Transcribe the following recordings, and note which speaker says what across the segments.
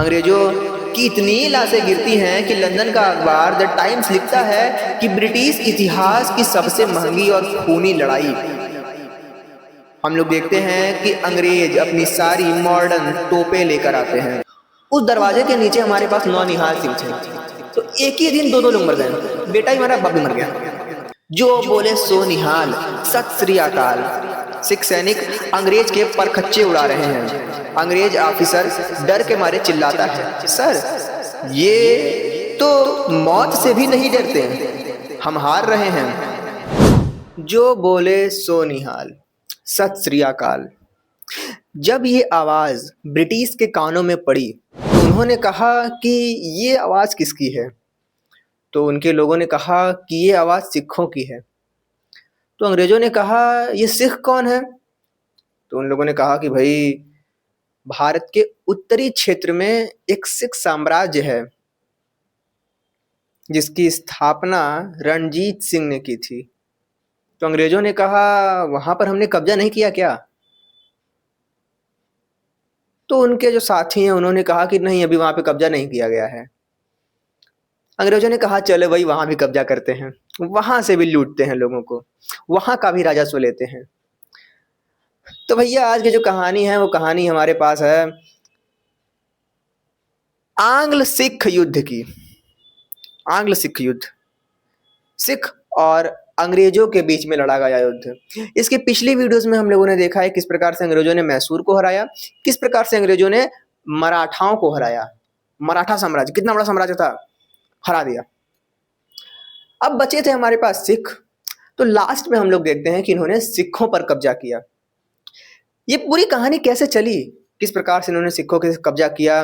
Speaker 1: अंग्रेजों की इतनी लाशें गिरती हैं कि लंदन का अखबार द टाइम्स लिखता है कि ब्रिटिश इतिहास की सबसे महंगी और खूनी लड़ाई। हम लोग देखते हैं कि अंग्रेज अपनी सारी मॉडर्न तोपें लेकर आते हैं। उस दरवाजे के नीचे हमारे पास नौनिहाल सिंह थे। तो एक ही दिन दो लोग मर गए, बेटा ही मरा, बाप भी मर गया। जो बोले सो निहाल, सत श्री अकाल। सिख सैनिक अंग्रेज के परखच्चे उड़ा रहे हैं। अंग्रेज ऑफिसर डर के मारे चिल्लाता है, सर ये तो मौत से भी नहीं डरते, हम हार रहे हैं। जो बोले सो निहाल, सत श्री अकाल। जब ये आवाज ब्रिटिश के कानों में पड़ी तो उन्होंने कहा कि ये आवाज किसकी है। तो उनके लोगों ने कहा कि ये आवाज सिखों की है। तो अंग्रेजों ने कहा ये सिख कौन है। तो उन लोगों ने कहा कि भाई भारत के उत्तरी क्षेत्र में एक सिख साम्राज्य है जिसकी स्थापना रणजीत सिंह ने की थी। तो अंग्रेजों ने कहा वहां पर हमने कब्जा नहीं किया क्या। तो उनके जो साथी हैं उन्होंने कहा कि नहीं, अभी वहां पे कब्जा नहीं किया गया है। अंग्रेजों ने कहा चलो भाई वहां भी कब्जा करते हैं, वहां से भी लूटते हैं लोगों को, वहां का भी राजस्व लेते हैं। तो भैया आज की जो कहानी है वो कहानी हमारे पास है आंग्ल सिख युद्ध की। आंग्ल सिख युद्ध, सिख और अंग्रेजों के बीच में लड़ा गया युद्ध। इसके पिछली वीडियोस में हम लोगों ने देखा है किस प्रकार से अंग्रेजों ने मैसूर को हराया, किस प्रकार से अंग्रेजों ने मराठाओं को हराया। मराठा साम्राज्य कितना बड़ा साम्राज्य था, हरा दिया। अब बचे थे हमारे पास सिख। तो लास्ट में हम लोग देखते हैं कि इन्होंने सिखों पर कब्जा किया। ये पूरी कहानी कैसे चली, किस प्रकार से इन्होंने सिखों के कब्जा किया,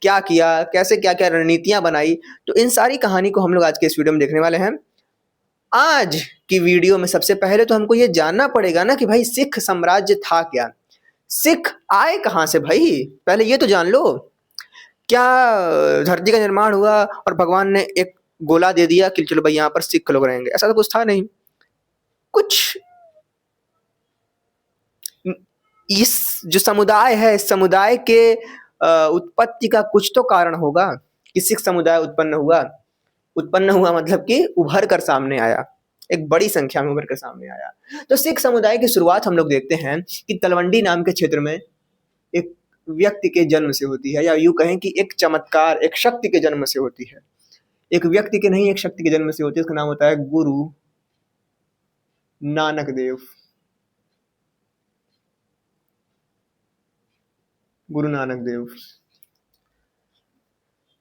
Speaker 1: कैसे क्या क्या रणनीतियां बनाई, तो इन सारी कहानी को हम लोग आज के इस वीडियो में देखने वाले हैं। आज की वीडियो में सबसे पहले तो हमको ये जानना पड़ेगा ना कि भाई सिख साम्राज्य था क्या, सिख आए कहां से भाई, पहले ये तो जान लो। क्या धरती का निर्माण हुआ और भगवान ने एक गोला दे दिया कि चलो भाई यहाँ पर सिख लोग रहेंगे, ऐसा तो कुछ था नहीं। कुछ इस जो समुदाय है, इस समुदाय के उत्पत्ति का कुछ तो कारण होगा कि सिख समुदाय उत्पन्न हुआ मतलब कि उभर कर सामने आया, एक बड़ी संख्या में उभर कर सामने आया। तो सिख समुदाय की शुरुआत हम लोग देखते हैं कि तलवंडी नाम के क्षेत्र में एक व्यक्ति के जन्म से होती है, या यूं कहें कि एक चमत्कार, एक शक्ति के जन्म से होती है। एक व्यक्ति के नहीं, एक शक्ति के जन्म से होती है। उसका नाम होता है गुरु नानक देव। गुरु नानक देव,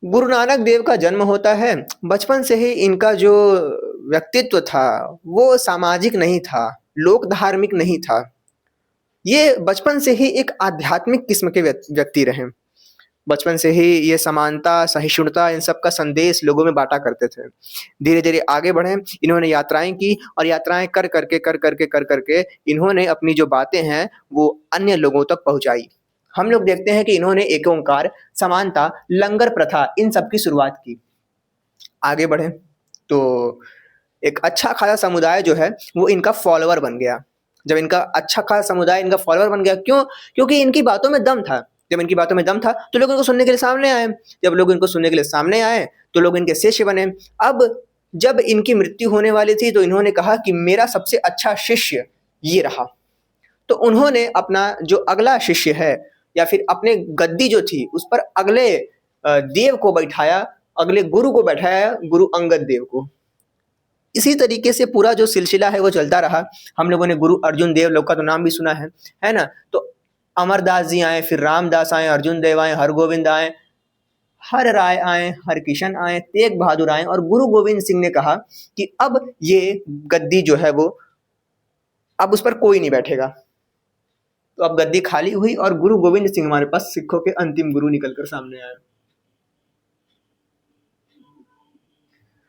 Speaker 1: गुरु नानक देव का जन्म होता है। बचपन से ही इनका जो व्यक्तित्व था वो सामाजिक नहीं था, लोक धार्मिक नहीं था। ये बचपन से ही एक आध्यात्मिक किस्म के व्यक्ति रहे। बचपन से ही ये समानता, सहिष्णुता, इन सब का संदेश लोगों में बांटा करते थे। धीरे धीरे आगे बढ़े, इन्होंने यात्राएं की और यात्राएं कर करके इन्होंने अपनी जो बातें हैं वो अन्य लोगों तक पहुंचाई। हम लोग देखते हैं कि इन्होंने एक ओंकार, समानता, लंगर प्रथा, इन सब की शुरुआत की। आगे बढ़े तो एक अच्छा खासा समुदाय जो है वो इनका फॉलोअर बन गया। जब इनका अच्छा खासा समुदाय इनका फॉलोअर बन गया, क्यों? क्योंकि इनकी बातों में दम था। जब इनकी बातों में दम था तो लोग इनको सुनने के लिए सामने आए। जब लोग इनको सुनने के लिए सामने आए तो लोग इनके शिष्य बने। अब जब इनकी मृत्यु होने वाली थी तो इन्होंने कहा कि मेरा सबसे अच्छा शिष्य ये रहा। तो उन्होंने अपना जो अगला शिष्य है या फिर अपने गद्दी जो थी उस पर अगले देव को बैठाया, अगले गुरु को बैठाया, गुरु अंगद देव को। इसी तरीके से पूरा जो सिलसिला है वो चलता रहा। हम लोगों ने गुरु अर्जुन देव लोग का तो नाम भी सुना है ना। तो अमरदास जी आए, फिर रामदास आए, अर्जुन देव आए, हरगोविंद आए, हर राय आए, हरकिशन आए, तेग बहादुर आए, और गुरु गोविंद सिंह ने कहा कि अब ये गद्दी जो है वो अब उस पर कोई नहीं बैठेगा। तो अब गद्दी खाली हुई और गुरु गोविंद सिंह हमारे पास सिखों के अंतिम गुरु निकलकर सामने आए।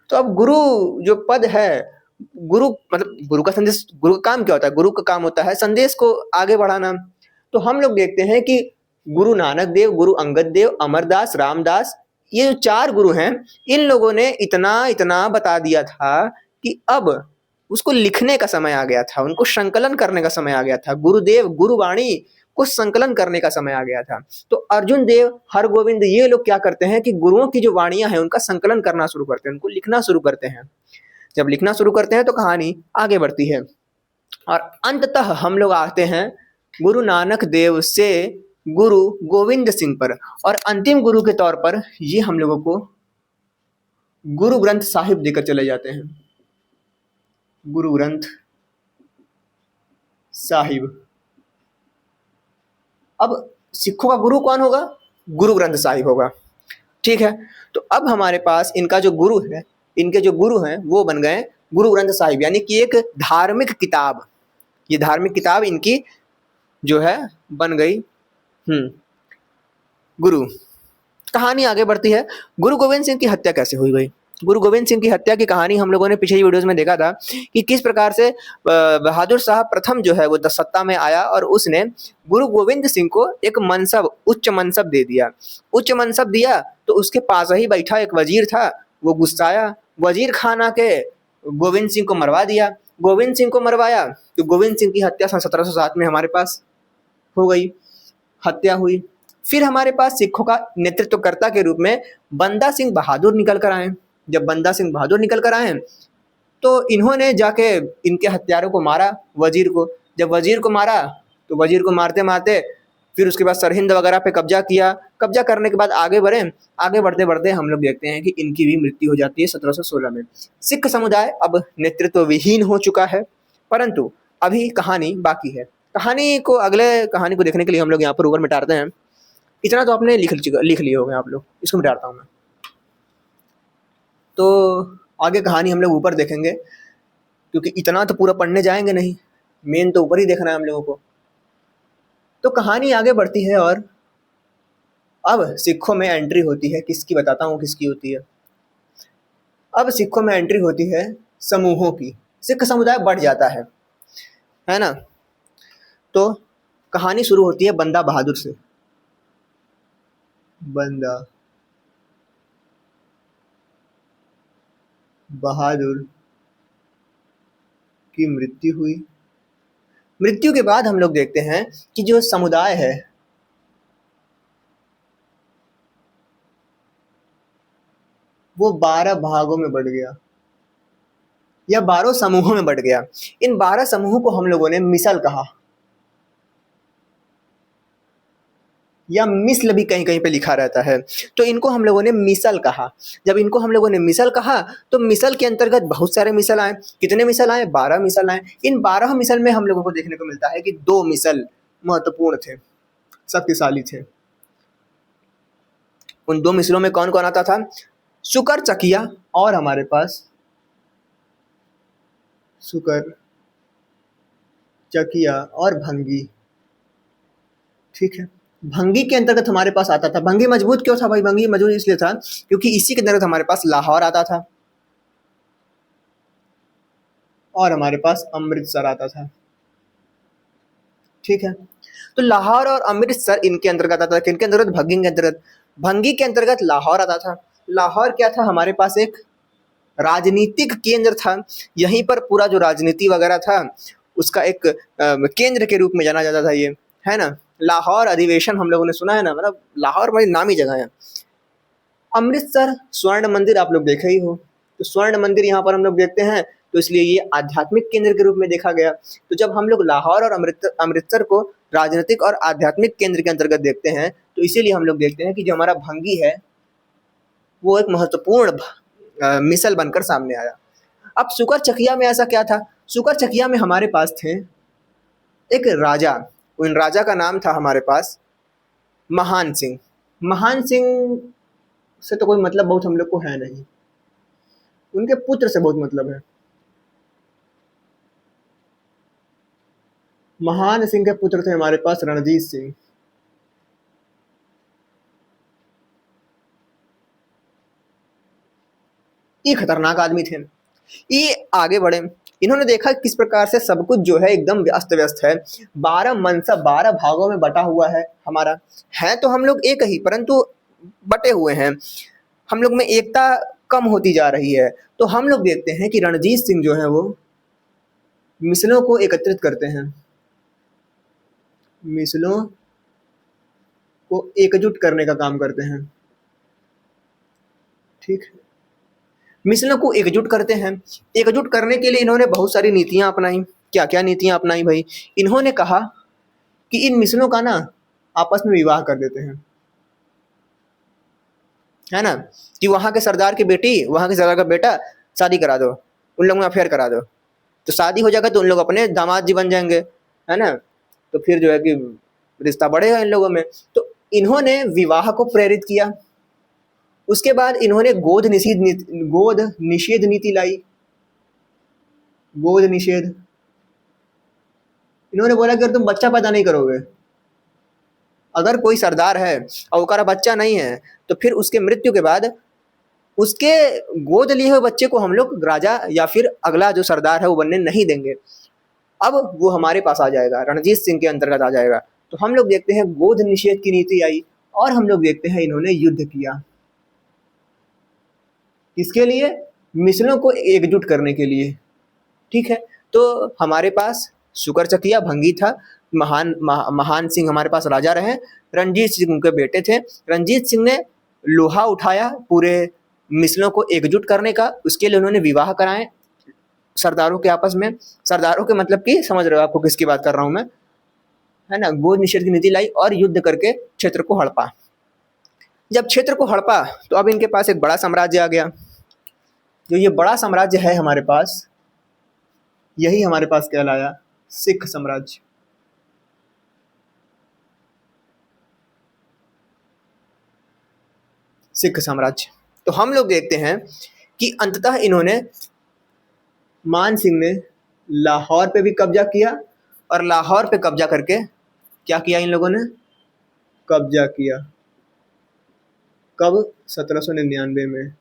Speaker 1: तो अब गुरु जो पद है, गुरु मतलब गुरु का संदेश, गुरु का काम क्या होता है? गुरु का काम होता है संदेश को आगे बढ़ाना। तो हम लोग देखते हैं कि गुरु नानक देव, गुरु अंगद देव, अमरदास, रामदास, ये जो 4 गुरु हैं, इन लोगों ने इतना बता दिया था कि अब उसको लिखने का समय आ गया था, उनको संकलन करने का समय आ गया था। गुरुदेव, गुरुवाणी, को संकलन करने का समय आ गया था। तो अर्जुन देव, हरगोविंद, ये लोग क्या करते हैं कि गुरुओं की जो वाणियां हैं उनका संकलन करना शुरू करते हैं, उनको लिखना शुरू करते हैं। जब लिखना शुरू करते हैं तो कहानी आगे बढ़ती है और अंततः हम लोग आते हैं गुरु नानक देव से गुरु गोविंद सिंह पर, और अंतिम गुरु के तौर पर ये हम लोगों को गुरु ग्रंथ साहिब देकर चले जाते हैं। गुरु ग्रंथ साहिब। अब सिखों का गुरु कौन होगा? गुरु ग्रंथ साहिब होगा। ठीक है, तो अब हमारे पास इनका जो गुरु है, इनके जो गुरु हैं वो बन गए गुरु ग्रंथ साहिब, यानी कि एक धार्मिक किताब। ये धार्मिक किताब इनकी जो है बन गई गुरु। कहानी आगे बढ़ती है। गुरु गोविंद सिंह की हत्या कैसे हुई भाई? गुरु गोविंद सिंह की हत्या की कहानी हम लोगों ने पिछली वीडियोस में देखा था कि किस प्रकार से बहादुर शाह प्रथम जो है वो सत्ता में आया और उसने गुरु गोविंद सिंह को एक मनसब, उच्च मनसब दे दिया। उच्च मनसब दिया तो उसके पास ही बैठा एक वजीर था, वो गुस्साया, वजीर खान आके गोविंद सिंह को मरवा दिया। गोविंद सिंह को मरवाया तो गोविंद सिंह की हत्या सन 1707 में हमारे पास हो गई, हत्या हुई। फिर हमारे पास सिखों का नेतृत्वकर्ता के रूप में बंदा सिंह बहादुर निकल कर आए। जब बंदा सिंह बहादुर निकल कर आए तो इन्होंने जाके इनके हत्यारों को मारा, वजीर को। जब वजीर को मारा तो वजीर को मारते मारते फिर उसके बाद सरहिंद वगैरह पे कब्जा किया। कब्जा करने के बाद आगे बढ़े, आगे बढ़ते बढ़ते हम लोग देखते हैं कि इनकी भी मृत्यु हो जाती है 1716 में। सिख समुदाय अब नेतृत्व विहीन हो चुका है, परंतु अभी कहानी बाकी है। कहानी को देखने के लिए हम लोग यहाँ पर ऊपर मिटाते हैं। इतना तो आपने लिख लिए होंगे आप लोग, इसको मिटाता हूँ मैं। तो आगे कहानी हम लोग ऊपर देखेंगे, क्योंकि इतना तो पूरा पढ़ने जाएंगे नहीं, मेन तो ऊपर ही देखना है हम लोगों को। तो कहानी आगे बढ़ती है और अब सिखों में एंट्री होती है। किसकी बताता हूँ, किसकी होती है। अब सिखों में एंट्री होती है समूहों की। सिख समुदाय बढ़ जाता है ना। तो कहानी शुरू होती है बंदा बहादुर से। बंदा बहादुर की मृत्यु हुई। मृत्यु के बाद हम लोग देखते हैं कि जो समुदाय है वो 12 भागों में बढ़ गया या 12 समूहों में बढ़ गया। इन 12 समूहों को हम लोगों ने मिसल कहा, या मिसल भी कहीं कहीं पे लिखा रहता है। तो इनको हम लोगों ने मिसल कहा। जब इनको हम लोगों ने मिसल कहा तो मिसल के अंतर्गत बहुत सारे मिसल आए। कितने मिसल आए? 12 मिसल आए। इन 12 मिसल में हम लोगों को देखने को मिलता है कि 2 मिसल महत्वपूर्ण थे, शक्तिशाली थे। उन 2 मिसलों में कौन कौन आता था? शुकर चकिया और हमारे पास शुकर चकिया और भंगी। ठीक है, भंगी के अंतर्गत हमारे पास आता था। भंगी मजबूत क्यों था भाई? भंगी मजबूत इसलिए था क्योंकि इसी के अंतर्गत हमारे पास लाहौर आता था और हमारे पास अमृतसर आता था। ठीक है, तो लाहौर और अमृतसर इनके अंतर्गत आता था। किनके अंतर्गत? भंगी के अंतर्गत। भंगी के अंतर्गत लाहौर आता था। लाहौर क्या था? हमारे पास एक राजनीतिक केंद्र था। यहीं पर पूरा जो राजनीति वगैरह था उसका एक केंद्र के रूप में जाना जाता था, ये है ना। लाहौर अधिवेशन हम लोगों ने सुना है ना, मतलब लाहौर बड़ी नामी जगह है। अमृतसर स्वर्ण मंदिर आप लोग देखे ही हो, तो स्वर्ण मंदिर यहाँ पर हम लोग देखते हैं, तो इसलिए ये आध्यात्मिक केंद्र के रूप में देखा गया। तो जब हम लोग लाहौर और अमृतसर को राजनीतिक और आध्यात्मिक केंद्र के अंतर्गत देखते हैं, तो इसीलिए हम लोग देखते हैं कि जो हमारा भंगी है वो एक महत्वपूर्ण मिसल बनकर सामने आया। अब शुकर चकिया में ऐसा क्या था? शुकर चकिया में हमारे पास थे एक राजा। उन राजा का नाम था हमारे पास महान सिंह। महान सिंह से तो कोई मतलब बहुत हम लोग को है नहीं, उनके पुत्र से बहुत मतलब है। महान सिंह के पुत्र थे हमारे पास रणजीत सिंह। ये खतरनाक आदमी थे। ये आगे बढ़े, इन्होंने देखा किस प्रकार से सब कुछ जो है एकदम अस्त व्यस्त है। 12 मनसब 12 भागों में बटा हुआ है हमारा। है तो हम लोग एक ही, परंतु बटे हुए हैं। हम लोग में एकता कम होती जा रही है। तो हम लोग देखते हैं कि रणजीत सिंह जो है वो मिसलों को एकत्रित करते हैं। मिसलों को एकजुट करने का काम करते हैं। ठीक है, मिसलों को एकजुट करते हैं। एकजुट करने के लिए इन्होंने बहुत सारी नीतियां अपनाई। क्या क्या नीतियां अपनाई भाई? इन्होंने कहा कि इन मिसलों का ना आपस में विवाह कर देते हैं, है ना, कि वहां के सरदार की बेटी वहां के सरदार का बेटा शादी करा दो, उन लोगों में अफेयर करा दो, तो शादी हो जाएगा तो उन लोग अपने दामाद जी बन जाएंगे, है ना, तो फिर जो है कि रिश्ता बढ़ेगा इन लोगों में। तो इन्होंने विवाह को प्रेरित किया। उसके बाद इन्होंने गोद निषेध नीति लाई। गोद निषेध, इन्होंने बोला कि अगर तुम बच्चा पैदा नहीं करोगे, अगर कोई सरदार है और उसका बच्चा नहीं है, तो फिर उसके मृत्यु के बाद उसके गोद लिए हुए बच्चे को हम लोग राजा या फिर अगला जो सरदार है वो बनने नहीं देंगे। अब वो हमारे पास आ जाएगा, रणजीत सिंह के अंतर्गत आ जाएगा। तो हम लोग देखते हैं गोद निषेध की नीति आई, और हम लोग देखते हैं इन्होंने युद्ध किया। किसके लिए? मिसलों को एकजुट करने के लिए। ठीक है, तो हमारे पास शुकरचकिया भंगी था, महान सिंह हमारे पास राजा रहे, रणजीत सिंह उनके बेटे थे। रणजीत सिंह ने लोहा उठाया पूरे मिसलों को एकजुट करने का। उसके लिए उन्होंने विवाह कराए सरदारों के आपस में। सरदारों के मतलब कि समझ रहे हो आपको किसकी बात कर रहा हूं मैं, है ना। गोद निषेध की नीति लाई और युद्ध करके क्षेत्र को हड़पा। जब क्षेत्र को हड़पा तो अब इनके पास एक बड़ा साम्राज्य आ गया। जो ये बड़ा साम्राज्य है हमारे पास, यही हमारे पास कहलाया सिख साम्राज्य। सिख साम्राज्य। तो हम लोग देखते हैं कि अंततः इन्होंने, मान सिंह ने लाहौर पे भी कब्जा किया, और लाहौर पे कब्जा करके क्या किया इन लोगों ने? कब्जा किया। कब? 1799 में।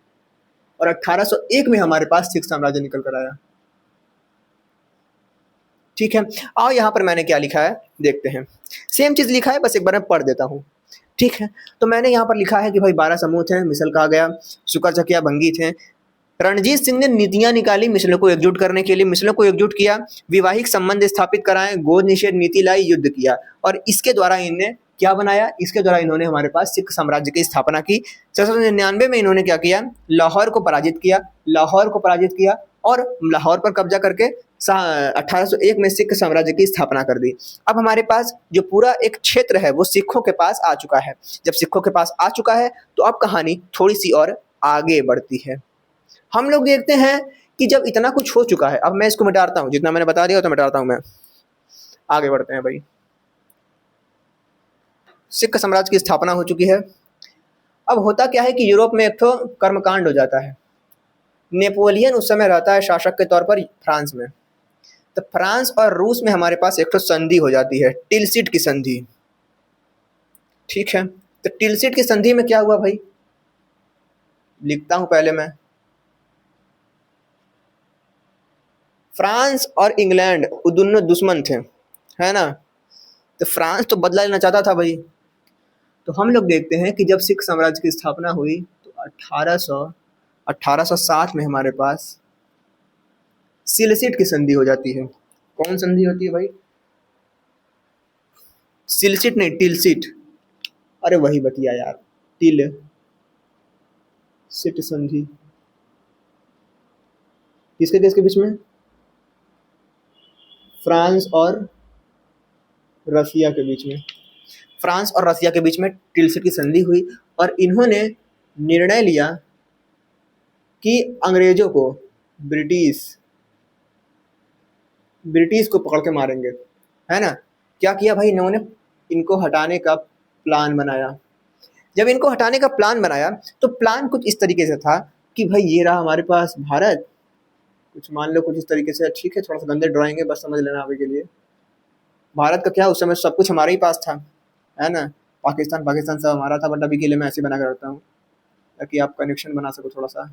Speaker 1: और 1801 में हमारे पास सिख साम्राज्य निकल कर आया। ठीक है, आओ यहाँ पर मैंने क्या लिखा है देखते हैं। सेम चीज लिखा है, बस एक बार मैं पढ़ देता हूँ। ठीक है, तो मैंने यहाँ पर लिखा है कि भाई 12 समूह थे, मिसल कहा गया, शुकरचकिया भंगी थे। रणजीत सिंह ने नीतियां निकाली मिसलों को एकजुट करने के लिए, मिसलों को एकजुट किया, वैवाहिक संबंध स्थापित कराए, गोद निषेध नीति लाई, युद्ध किया, और इसके द्वारा इन्हें क्या बनाया? इसके द्वारा इन्होंने हमारे पास सिख साम्राज्य की स्थापना की। 1799 में इन्होंने क्या किया? लाहौर को पराजित किया। लाहौर को पराजित किया और लाहौर पर कब्जा करके 1801 में सिख साम्राज्य की स्थापना कर दी। अब हमारे पास जो पूरा एक क्षेत्र है वो सिखों के पास आ चुका है। जब सिखों के पास आ चुका है तो अब कहानी थोड़ी सी और आगे बढ़ती है। हम लोग देखते हैं कि जब इतना कुछ हो चुका है, अब मैं इसको मिटाता हूँ, जितना मैंने बता दिया तो मिटाता हूँ मैं। आगे बढ़ते हैं भाई। सिख साम्राज्य की स्थापना हो चुकी है। अब होता क्या है कि यूरोप में एक तो कर्मकांड हो जाता है। नेपोलियन उस समय रहता है शासक के तौर पर फ्रांस में। तो फ्रांस और रूस में हमारे पास एक तो संधि हो जाती है, टिलसिट की संधि। ठीक है, तो टिलसिट की संधि में क्या हुआ भाई? लिखता हूं पहले मैं। फ्रांस और इंग्लैंड वो दोनों दुश्मन थे, है ना। तो फ्रांस तो बदला लेना चाहता था भाई। तो हम लोग देखते हैं कि जब सिख साम्राज्य की स्थापना हुई तो 1807 में हमारे पास सिलसिट की संधि हो जाती है। कौन संधि होती है भाई? सिलसिट नहीं, टिलसिट। अरे वही बतिया यार, टिल सिट संधि। किसके देश के बीच में? फ्रांस और रसिया के बीच में। फ्रांस और रसिया के बीच में टिलसिट की संधि हुई, और इन्होंने निर्णय लिया कि अंग्रेजों को, ब्रिटिश ब्रिटिश को पकड़ के मारेंगे, है ना। क्या किया भाई इन्होंने? इनको हटाने का प्लान बनाया। जब इनको हटाने का प्लान बनाया तो प्लान कुछ इस तरीके से था कि भाई ये रहा हमारे पास भारत, कुछ मान लो कुछ इस तरीके से। ठीक है, थोड़ा सा गंदे ड्राइंग है, बस समझ लेना अभी के लिए। भारत का क्या, उस समय सब कुछ हमारे ही पास था, है ना। पाकिस्तान पाकिस्तान सब हमारा था, बट अभी के लिए मैं ऐसे बना कर रखता हूँ ताकि आप कनेक्शन बना सको थोड़ा सा।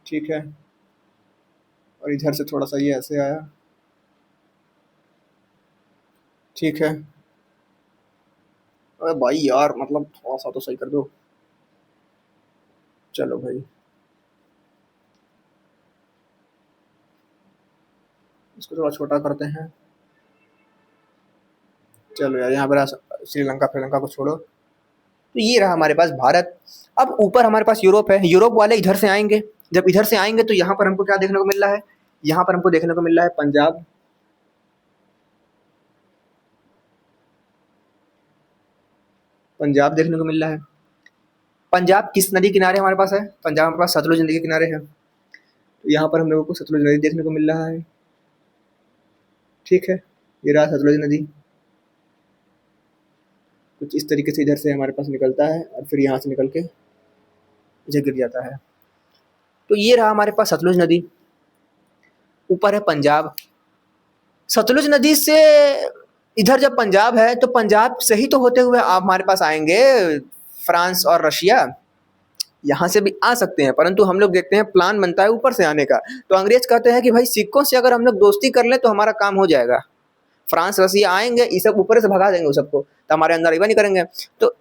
Speaker 1: ठीक है, और इधर से थोड़ा सा ये ऐसे आया। ठीक है, अरे भाई यार मतलब थोड़ा सा तो सही कर दो। चलो भाई, इसको थोड़ा छोटा करते हैं। चलो यार, यहाँ पर श्रीलंका श्रीलंका को छोड़ो। तो ये रहा हमारे पास भारत। अब ऊपर हमारे पास यूरोप है। यूरोप वाले इधर से आएंगे। जब इधर से आएंगे तो यहाँ पर हमको क्या देखने को मिल रहा है? यहाँ पर हमको देखने को मिल रहा है पंजाब। पंजाब देखने को मिल रहा है। पंजाब किस नदी किनारे हमारे पास है? पंजाब हमारे पास सतलुज नदी के किनारे है। तो यहाँ पर हम लोगों को सतलुज नदी देखने को मिल रहा है। ठीक है, ये रहा सतलुज नदी। कुछ इस तरीके से इधर से हमारे पास निकलता है और फिर यहाँ से निकल के इधर गिर जाता है। तो ये रहा हमारे पास सतलुज नदी। ऊपर है पंजाब। सतलुज नदी से इधर जब पंजाब है तो पंजाब से ही तो होते हुए आप हमारे पास आएंगे फ्रांस और रशिया। यहाँ से भी आ सकते हैं, परंतु हम लोग देखते हैं प्लान बनता है ऊपर से आने का। तो अंग्रेज कहते हैं कि भाई सिक्कों से अगर हम लोग दोस्ती कर लें तो हमारा काम हो जाएगा। फ्रांस रसिया आएंगे, ये सब ऊपर से भगा देंगे सबको, तो हमारे अंदर आइबा नहीं करेंगे। तो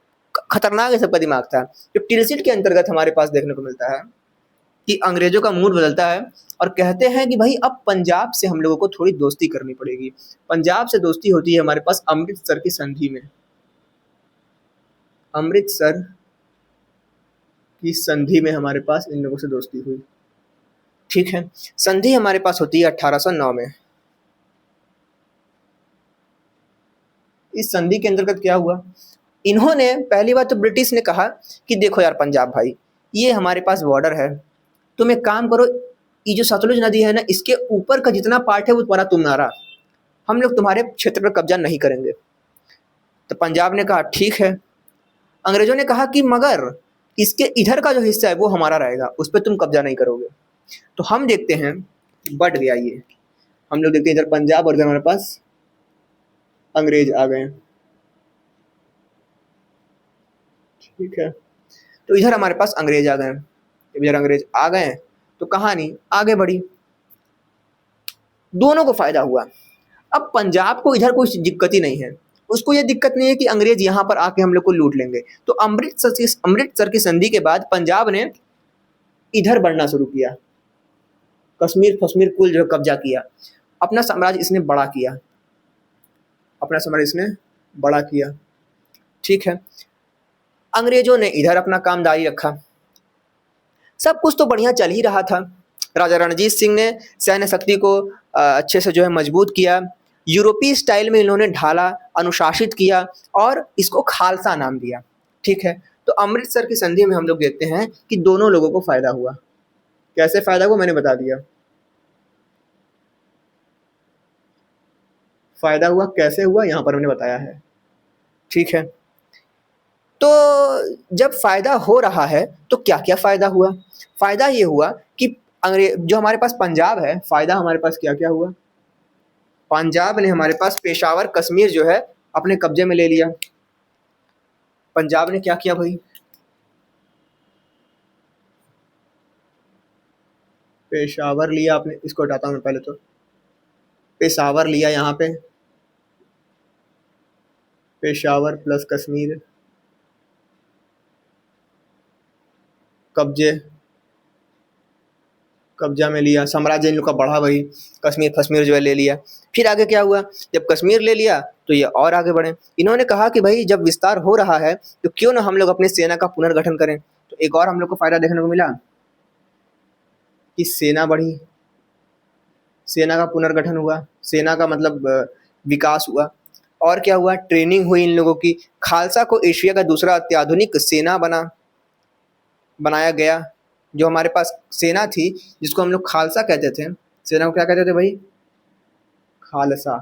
Speaker 1: खतरनाक ये सबका दिमाग था। जो टिलसिट के अंतर्गत हमारे पास देखने को मिलता है कि अंग्रेजों का मूड बदलता है और कहते हैं कि भाई अब पंजाब से हम लोगों को थोड़ी दोस्ती करनी पड़ेगी। पंजाब से दोस्ती होती है हमारे पास अमृतसर की संधि में। अमृतसर की संधि में हमारे पास इन लोगों से दोस्ती हुई। ठीक है, संधि हमारे पास होती है 1809 में। इस संधि के अंतर्गत क्या हुआ? इन्होंने पहली बार तो ब्रिटिश ने कहा कि देखो यार पंजाब भाई, ये हमारे पास बॉर्डर है, तुम एक काम करो, ये जो सतलुज नदी है ना, इसके ऊपर का जितना पार्ट है वो तुम्हारा तुम्हारा, हम लोग तुम्हारे क्षेत्र पर कब्जा नहीं करेंगे। तो पंजाब ने कहा ठीक है। अंग्रेजों ने कहा कि मगर इसके इधर का जो हिस्सा है वो हमारा रहेगा, उस पर तुम कब्जा नहीं करोगे। तो हम देखते हैं बढ़ गया ये। हम लोग देखते हैं इधर पंजाब और इधर हमारे पास अंग्रेज आ गए। ठीक है, तो इधर हमारे पास अंग्रेज आ गए। जब इधर अंग्रेज आ गए तो कहानी आगे बढ़ी, दोनों को फायदा हुआ। अब पंजाब को इधर कोई दिक्कत ही नहीं है, उसको ये दिक्कत नहीं है कि अंग्रेज यहाँ पर आके हम लोग को लूट लेंगे। तो अमृतसर की संधि के बाद पंजाब ने इधर बढ़ना शुरू किया, कश्मीर फश्मीर कुल जो कब्जा किया, अपना साम्राज्य इसने बड़ा किया, अपना साम्राज्य इसने बड़ा किया। ठीक है, अंग्रेजों ने इधर अपना काम जारी रखा। सब कुछ तो बढ़िया चल ही रहा था। राजा रणजीत सिंह ने सैन्य शक्ति को अच्छे से जो है मजबूत किया। यूरोपीय स्टाइल में इन्होंने ढाला, अनुशासित किया और इसको खालसा नाम दिया। ठीक है, तो अमृतसर की संधि में हम लोग देखते हैं कि दोनों लोगों को फायदा हुआ। कैसे फायदा हुआ मैंने बता दिया। फायदा हुआ कैसे हुआ यहाँ पर मैंने बताया है। ठीक है, तो जब फायदा हो रहा है तो क्या क्या फायदा हुआ? फायदा ये हुआ कि अंग्रेज जो हमारे पास पंजाब है, फायदा हमारे पास क्या क्या हुआ? पंजाब ने हमारे पास पेशावर कश्मीर जो है अपने कब्जे में ले लिया। पंजाब ने क्या किया भाई? पेशावर लिया आपने, इसको हटाता हूं मैं पहले। तो पेशावर लिया, यहाँ पे पेशावर प्लस कश्मीर कब्जा में लिया। साम्राज्य इन लोग का बढ़ा, वही कश्मीर फश्मीर जो है ले लिया। फिर आगे क्या हुआ? जब कश्मीर ले लिया तो ये और आगे बढ़े। इन्होंने कहा कि भाई जब विस्तार हो रहा है तो क्यों ना हम लोग अपनी सेना का पुनर्गठन करें। तो एक और हम लोग को फायदा देखने को मिला कि सेना बढ़ी, सेना का पुनर्गठन हुआ, सेना का मतलब विकास हुआ। और क्या हुआ? ट्रेनिंग हुई इन लोगों की। खालसा को एशिया का दूसरा अत्याधुनिक सेना बनाया गया। जो हमारे पास सेना थी जिसको हम लोग खालसा कहते थे, सेना को क्या कहते थे भाई? खालसा।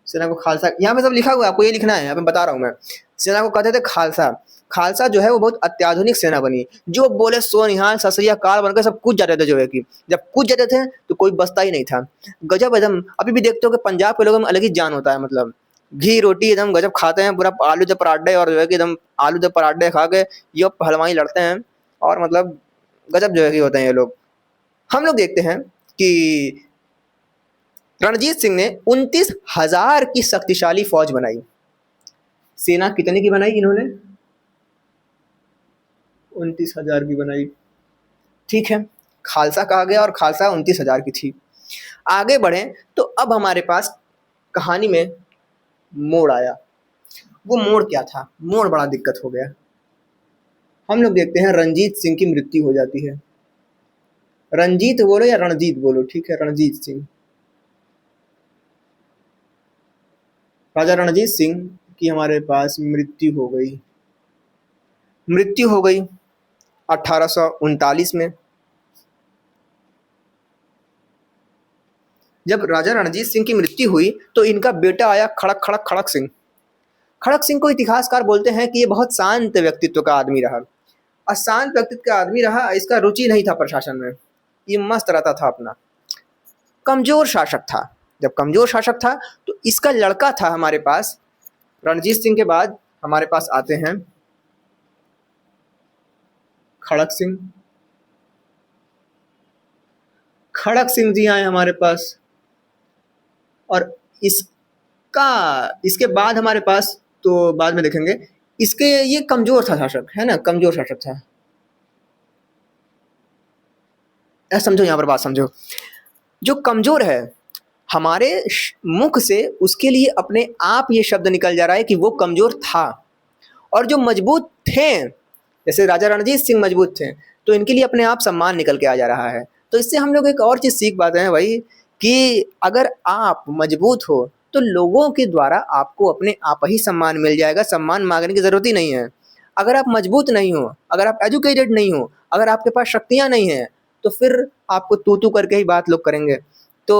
Speaker 1: सेना को खालसा, यहाँ पे सब लिखा हुआ है, आपको ये लिखना है, यहाँ पे बता रहा हूँ मैं। सेना को कहते थे खालसा। खालसा जो है वो बहुत अत्याधुनिक सेना बनी, जो बोले सो निहाल ससरिया काल बनकर सब कूद जाते थे। जो है कि जब कूद जाते थे तो कोई बचता ही नहीं था। गजब एकदम। अभी भी देखते हो कि पंजाब के लोगों में अलग ही जान होता है, मतलब घी रोटी एकदम गजब खाते हैं, पूरा आलू के पराठे, और जो है कि एकदम आलू के पराठे खा के ये पहलवानी लड़ते हैं, और मतलब गजब जो है कि होते हैं ये लोग। हम लोग देखते हैं कि रणजीत सिंह ने 29,000 की शक्तिशाली फौज बनाई। सेना कितने की बनाई इन्होंने? 29,000 की बनाई। ठीक है, खालसा कहा गया और खालसा 29,000 की थी। आगे बढ़ें तो अब हमारे पास कहानी में मोड़ आया। वो मोड़ क्या था? मोड़ बड़ा दिक्कत हो गया। हम लोग देखते हैं रणजीत सिंह की मृत्यु हो जाती है। रंजीत बोलो या रणजीत बोलो, ठीक है, रणजीत सिंह। राजा रणजीत सिंह की हमारे पास मृत्यु हो गई। मृत्यु हो गई 1839 में। जब राजा रणजीत सिंह की मृत्यु हुई तो इनका बेटा आया खड़क खड़क खड़क सिंह। खड़क सिंह को इतिहासकार बोलते हैं कि ये बहुत शांत व्यक्तित्व का आदमी रहा। अशांत व्यक्तित्व का आदमी रहा, इसका रुचि नहीं था प्रशासन में। ये मस्त रहता था अपना, कमजोर शासक था। जब कमजोर शासक था तो इसका लड़का था हमारे पास, रणजीत सिंह के बाद हमारे पास आते हैं खड़क सिंह। खड़क सिंह जी आए हमारे पास, और इसका इसके बाद हमारे पास, तो बाद में देखेंगे, इसके ये कमजोर था शासक, है ना, कमजोर शासक था। ऐसा समझो, यहाँ पर बात समझो। जो कमजोर है, हमारे मुख से उसके लिए अपने आप ये शब्द निकल जा रहा है कि वो कमजोर था। और जो मजबूत थे, जैसे राजा रणजीत सिंह मजबूत थे, तो इनके लिए अपने आप सम्मान निकल के आ जा रहा है। तो इससे हम लोग एक और चीज़ सीख पाते हैं भाई, कि अगर आप मजबूत हो तो लोगों के द्वारा आपको अपने आप ही सम्मान मिल जाएगा, सम्मान मांगने की ज़रूरत ही नहीं है। अगर आप मजबूत नहीं हो, अगर आप एजुकेटेड नहीं हो, अगर आपके पास शक्तियाँ नहीं हैं, तो फिर आपको तू करके ही बात लोग करेंगे। तो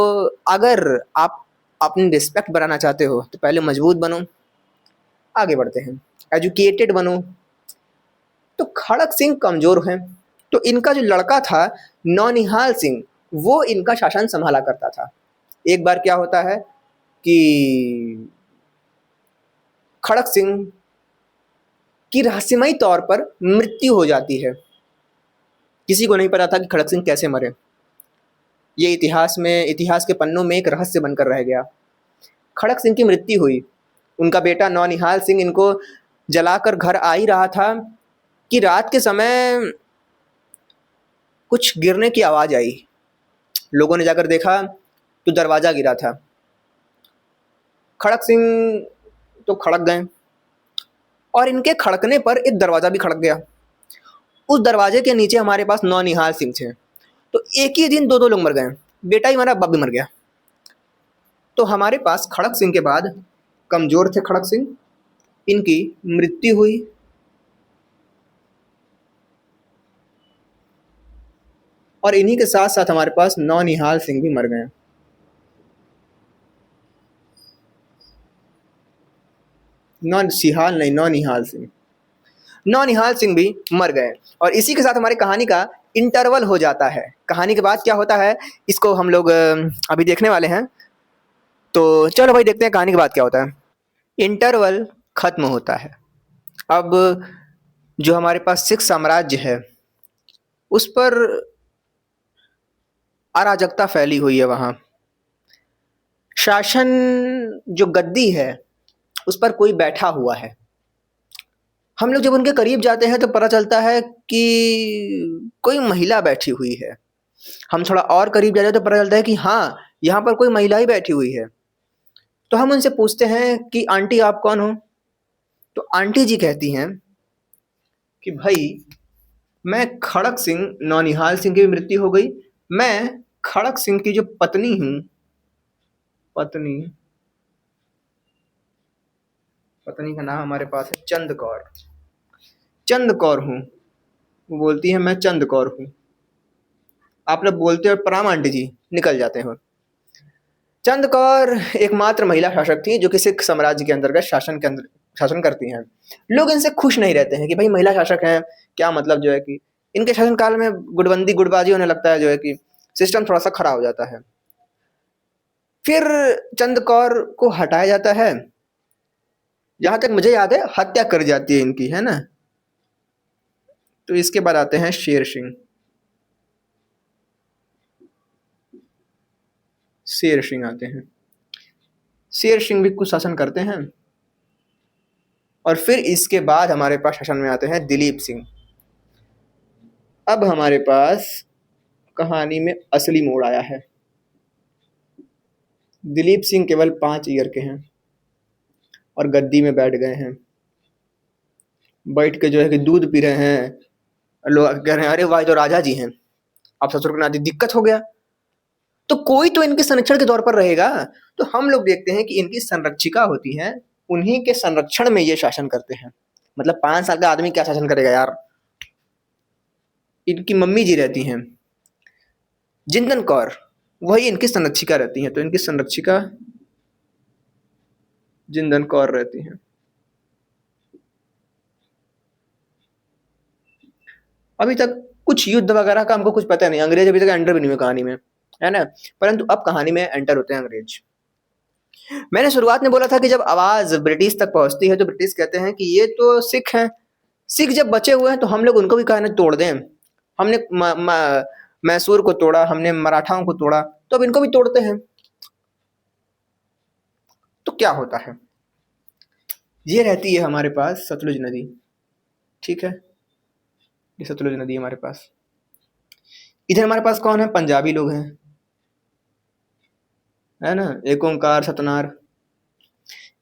Speaker 1: अगर आप अपनी रिस्पेक्ट बनाना चाहते हो तो पहले मजबूत बनो, आगे बढ़ते हैं, एजुकेटेड बनो। तो खड़क सिंह कमजोर हैं, तो इनका जो लड़का था नौनिहाल सिंह, वो इनका शासन संभाला करता था। एक बार क्या होता है कि खड़क सिंह की रहस्यमयी तौर पर मृत्यु हो जाती है। किसी को नहीं पता था कि खड़क सिंह कैसे मरे। ये इतिहास के पन्नों में एक रहस्य बनकर रह गया। खड़क सिंह की मृत्यु हुई, उनका बेटा नौनिहाल सिंह इनको जलाकर घर आ ही रहा था कि रात के समय कुछ गिरने की आवाज़ आई। लोगों ने जाकर देखा तो दरवाज़ा गिरा था। खड़क सिंह तो खड़क गए, और इनके खड़कने पर एक दरवाज़ा भी खड़क गया। उस दरवाजे के नीचे हमारे पास नौनिहाल सिंह थे। तो एक ही दिन दो लोग मर गए, बेटा ही मरा, बाप भी मर गया। तो हमारे पास खड़क सिंह के बाद कमज़ोर थे खड़क सिंह, इनकी मृत्यु हुई। और इन्हीं के साथ साथ हमारे पास नौनिहाल सिंह भी मर गए। नौनिहाल सिंह, नौनिहाल सिंह भी मर गए। और इसी के साथ हमारी कहानी का इंटरवल हो जाता है। कहानी के बाद क्या होता है, इसको हम लोग अभी देखने वाले हैं। तो चलो भाई देखते हैं कहानी के बाद क्या होता है। इंटरवल खत्म होता है। अब जो हमारे पास सिख साम्राज्य है, उस पर अराजकता फैली हुई है। वहाँ शासन, जो गद्दी है, उस पर कोई बैठा हुआ है। हम लोग जब उनके करीब जाते हैं तो पता चलता है कि कोई महिला बैठी हुई है। हम थोड़ा और करीब जाते हैं तो पता चलता है कि हाँ, यहाँ पर कोई महिला ही बैठी हुई है। तो हम उनसे पूछते हैं कि आंटी आप कौन हो? तो आंटी जी कहती हैं कि भाई मैं खड़क सिंह, नौनिहाल सिंह की मृत्यु हो गई, मैं खड़क सिंह की जो पत्नी हूँ, पत्नी का नाम हमारे पास है चंद कौर, चंद कौर हूँ। वो बोलती है मैं चंद कौर हूँ। आप लोग बोलते हो प्रणाम आंटी जी, निकल जाते हो। चंद कौर एकमात्र महिला शासक थी जो कि सिख साम्राज्य के अंतर्गत शासन करती हैं। लोग इनसे खुश नहीं रहते हैं कि भाई महिला शासक हैं, क्या मतलब जो है कि इनके शासनकाल में गुटबाजी होने लगता है, जो है कि सिस्टम थोड़ा सा खराब हो जाता है। फिर चंद कौर को हटाया जाता है। जहां तक मुझे याद है हत्या कर जाती है इनकी, है ना। तो इसके बाद आते हैं शेर सिंह। शेर सिंह आते हैं। शेर सिंह भी कुछ शासन करते हैं। और फिर इसके बाद हमारे पास शासन में आते हैं दिलीप सिंह। अब हमारे पास कहानी में असली मोड़ आया है। दिलीप सिंह केवल 5 ईयर के हैं और गद्दी में बैठ गए हैं। बैठ के जो है कि दूध पी रहे हैं। लोग कह रहे हैं अरे वाह, ये तो राजा जी हैं। अब ससुर के नाते दिक्कत हो गया। तो कोई तो इनके संरक्षण के तौर पर रहेगा। तो हम लोग देखते हैं कि इनकी संरक्षिका होती हैं, उन्हीं के संरक्षण में ये शासन करते हैं। मतलब 5 साल का आदमी क्या शासन करेगा यार। इनकी मम्मी जी रहती हैं जिंदन कौर, वही इनकी संरक्षिका रहती हैं। तो इनकी संरक्षिका जिंदन कौर रहती हैं। अभी तक कुछ युद्ध वगैरह का हमको कुछ पता नहीं, अंग्रेज अभी तक एंटर भी नहीं हुए कहानी में, है ना। परंतु अब कहानी में एंटर होते हैं अंग्रेज। मैंने शुरुआत में बोला था कि जब आवाज ब्रिटिश तक पहुंचती है तो ब्रिटिश कहते हैं कि ये तो सिख हैं, सिख जब बचे हुए हैं तो हम लोग उनको भी कहना तोड़ दें। हमने मैसूर को तोड़ा, हमने मराठाओं को तोड़ा, तो अब इनको भी तोड़ते हैं। तो क्या होता है, ये रहती है हमारे पास सतलुज नदी। ठीक है, ये सतलुज नदी हमारे पास। इधर हमारे पास कौन है, पंजाबी लोग हैं, है ना, एक ओंकार सतनार।